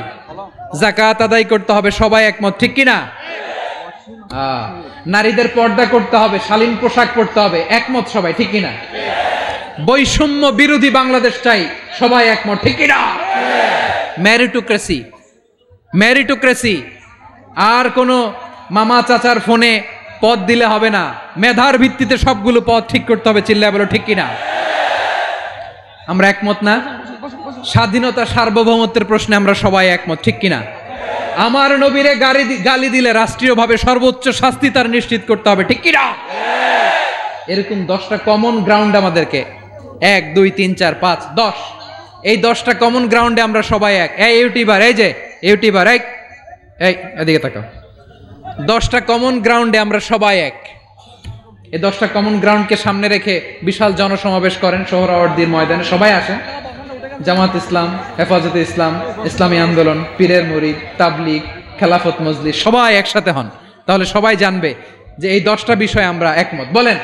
যাকাত আদায় করতে হবে, সবাই একমত, ঠিক কিনা? নারীদের পর্দা করতে হবে, শালীন পোশাক পরতে হবে, একমত সবাই, ঠিক কিনা? বৈষম্য বিরোধী বাংলাদেশ চাই, সবাই একমত, ঠিক কিনা? মেরিটোক্রেসি, মেরিটোক্রেসি, আর কোনো মামা চাচার ফোনে পদ দিলে হবে না, মেধার ভিত্তিতে সবগুলো পদ ঠিক করতে হবে, চিল্লায় বলো ঠিক কিনা? আমরা একমত না? স্বাধীনতা সার্বভৌমত্বের প্রশ্নে আমরা সবাই একমত, ঠিক কিনা? আমার নবীরে গালি দিলে রাষ্ট্রীয়ভাবে সর্বোচ্চ শাস্তি তার নিশ্চিত করতে হবে, ঠিক কিনা? এরকম 10টা কমন গ্রাউন্ড আমাদেরকে, 1 2 3 4 5 10, এই 10টা কমন গ্রাউন্ডে আমরা সবাই এক। এই ইউটিউবার, এই যে ইউটিউবার, এই এদিকে তাকাও। 10টা কমন গ্রাউন্ডে আমরা সবাই এক। এই 10টা কমন গ্রাউন্ডকে সামনে রেখে বিশাল জনসমাবেশ করেন সোহরাওয়ার্দীর ময়দানে, সবাই আসেন। জামাত ইসলাম, হেফাজতে ইসলাম, ইসলামী আন্দোলন, পীরের মুরিদ, তাবলীগ, খেলাফত মজলিস, সবাই একসাথে হন। তাহলে সবাই জানবে যে এই 10টা বিষয়ে আমরা একমত। বলেন,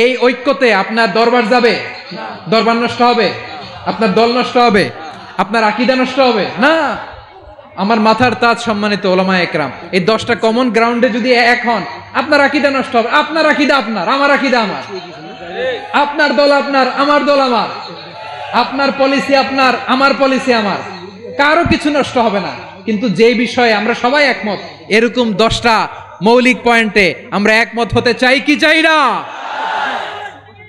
এই ঐক্যতে আপনার দরবার যাবে? দরবার নষ্ট হবে? আপনার দল নষ্ট হবে? আপনার আকীদা নষ্ট হবে না? আমার মাথার তাজ সম্মানিত ওলামা একরাম, এই 10টা কমন গ্রাউন্ডে যদি এক হন, আপনার আকীদা নষ্ট হবে? আপনার আকীদা আপনার, আমার আকীদা আমার, আপনার দল আপনার, আমার দল আমার, আপনার পলিসি আপনার, আমার পলিসি আমার, কারো কিছু নষ্ট হবে না। কিন্তু যে বিষয়ে আমরা সবাই একমত, এরকম 10টা মৌলিক পয়েন্টে আমরা একমত হতে চাই কি চাই না?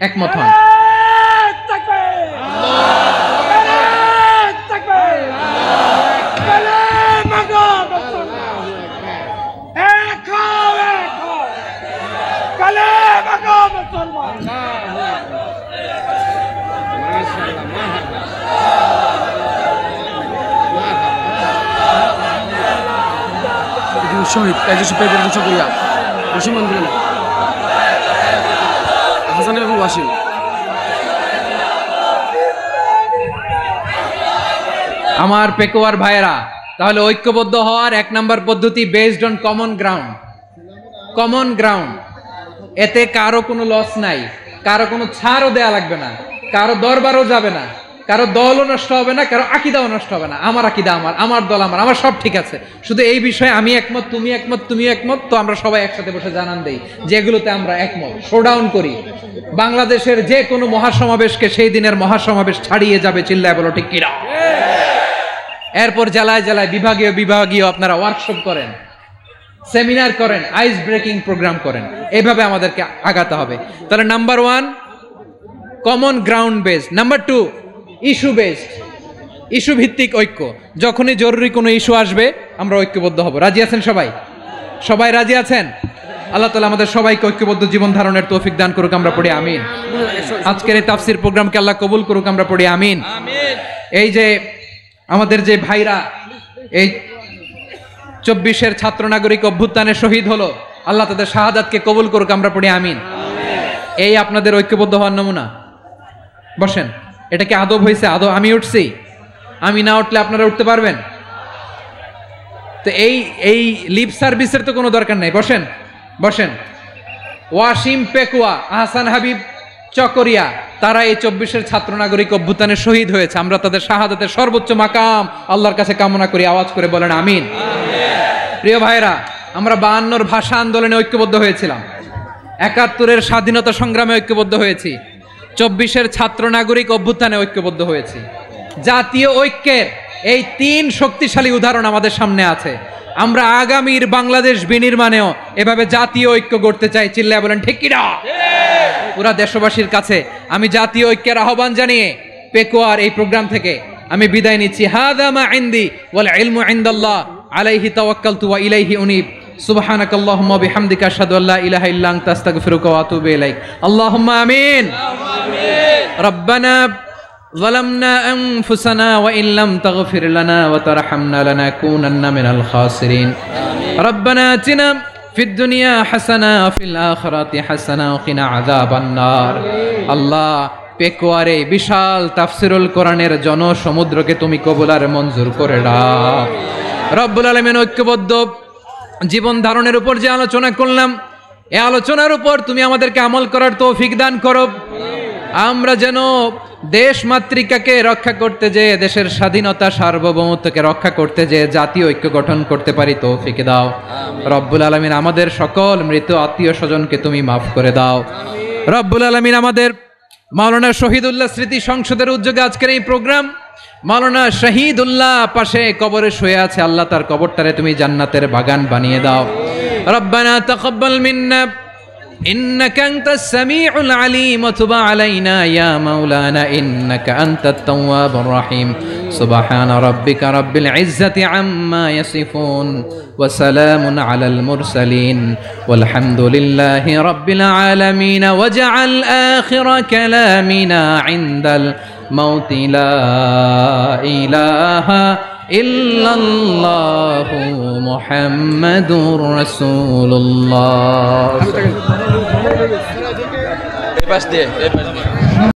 একমত হন। শহীদ কাজী সুপার চকরিয়া রশিদ মন্দির হাসান আবু ওয়াসিম। আমার পেকুয়ার ভাইয়েরা, তাহলে ঐক্যবদ্ধ হওয়ার 1 নম্বর পদ্ধতি based on common ground. Common ground, এতে কারো কোনো লস নাই, কারো কোনো ছাড়ও দেয়া লাগবে না, কারো দরবারও যাবে না, কারো দলও নষ্ট হবে না, কারো আকীদাও নষ্ট হবে না। আমার আকীদা আমার দল আমার সব ঠিক আছে, শুধু এই বিষয়ে আমি একমত, তুমি একমত, তুমি একমত, তো আমরা সবাই একসাথে বসে জানান দেই যেগুলোতে আমরা একমত, শোডাউন করি। বাংলাদেশের যে কোনো মহাসমাবেশকে সেই দিনের মহাসমাবেশ ছাড়িয়ে যাবে, চিল্লায় বলো ঠিক কিনা। এরপর জেলায় জেলায় বিভাগীয় আপনারা ওয়ার্কশপ করেন, সেমিনার করেন, আইস ব্রেকিং প্রোগ্রাম করেন, এইভাবে আমাদেরকে আগাতে হবে। তাহলে number 1 common ground based, number 2 issue based, issue ভিত্তিক ঐক্য। যখনই জরুরি কোনো ইস্যু আসবে আমরা ঐক্যবদ্ধ হব। রাজি আছেন সবাই? সবাই রাজি আছেন? আল্লাহ তাআলা আমাদের সবাইকে ঐক্যবদ্ধ জীবন ধারণের তৌফিক দান করুক, আমরা পড়ি আমিন। আজকের এই তাফসীর প্রোগ্রামকে আল্লাহ কবুল করুক, আমরা পড়ি আমিন। এই যে আমাদের যে ভাইরা এই 24-এর ছাত্র নাগরিক অভ্যুত্থানে শহীদ হলো, আল্লাহ তাদের শাহাদাতকে কবুল করুক, আমরা পড়ি আমিন। এই আপনাদের ঐক্যবদ্ধ হওয়ার নমুনা। বসেন, এটা কি আদব হয়েছে? আদব আমি উঠছি, আমি না উঠলে আপনারা উঠতে পারবেন? তো এই লিপ সার্ভিসের তো কোনো দরকার নাই। বসেন বসেন। ওয়াসিম পেকুয়া, আহসান হাবিব চকরিয়া, তারা এই 24-এর ছাত্র নাগরিক অভ্যুত্থানে শহীদ হয়েছে। আমরা তাদের শাহাদাতের সর্বোচ্চ মাকাম আল্লাহর কাছে কামনা করি, আওয়াজ করে বলেন আমিন। প্রিয় ভাইরা, আমরা 52-র ভাষা আন্দোলনে ঐক্যবদ্ধ হয়েছিলাম, 71-এর স্বাধীনতা সংগ্রামে ঐক্যবদ্ধ হয়েছি, 24-এর ছাত্র নাগরিক অভ্যুত্থানে ঐক্যবদ্ধ হয়েছি। জাতীয় ঐক্যের এই 3 শক্তিশালী উদাহরণ আমাদের সামনে আছে। আমরা আগামীর বাংলাদেশ বিনির্মাণেও এভাবে জাতীয় ঐক্য গড়তে চাই, চিল্লায় বলেন ঠিক কিনা। পুরা দেশবাসীর কাছে আমি জাতীয় ঐক্যের আহ্বান জানিয়ে পেকুয়ার এই প্রোগ্রাম থেকে আমি বিদায় নিচ্ছি। হাদা মা ইনদি ওয়াল ইলমু ইনদাল্লাহ আলাইহি তাওয়াক্কালতু ওয়া ইলাইহি উনীব। সুবহানাকাল্লাহুম্মা ওয়া বিহামদিকা আশহাদু আল্লা ইলাহা ইল্লা আনতা আস্তাগফিরুকা ওয়া আতুবু ইলাইক। আল্লাহুম্মা আমিন। রব্বানা ظلمنا أنفسنا وإن لم تغفر لنا وترحمنا لنكونن من الخاسرين. ربنا آتنا في الدنيا حسنة وفي الآخرة حسنة وقنا عذاب النار. الله পেকুয়ারে বিশাল তাফসিরুল কোরআনের জনসমুদ্রকে তুমি কবুল আর মঞ্জুর করে দাও। রব্বুল আলামিন, ঐক্যবদ্ধ জীবন ধারণের উপর যে আলোচনা করলাম, এই আলোচনার উপর তুমি আমাদেরকে আমল করার তৌফিক দান করো। আমরা যেন দেশ মাতৃকাকে রক্ষা করতে যে, দেশের স্বাধীনতা সার্বভৌমত্বকে রক্ষা করতে যে জাতীয় ঐক্য গঠন করতে পারি, তৌফিক দাও। রব্বুল আলামিন, আমাদের সকল মৃত আত্মীয় স্বজনকে তুমি মাফ করে দাও। রব্বুল আলামিন, আমাদের মাওলানা শহীদুল্লাহ স্মৃতি সংসদের উদ্যোগে আজকের এই প্রোগ্রাম, মাওলানা শহীদুল্লাহ পাশে কবরে শুয়ে আছে, আল্লাহ তার কবরটারে তুমি জান্নাতের বাগান বানিয়ে দাও। রব্বানা তাকাব্বাল মিন্না إنك أنت السميع العليم وتب علينا يا مولانا إنك أنت التواب الرحيم. سبحان ربك رب العزة عما يصفون وسلام على المرسلين والحمد لله رب العالمين. واجعل آخر كلامنا عند الموت لا إله إلا الله محمد رسول الله.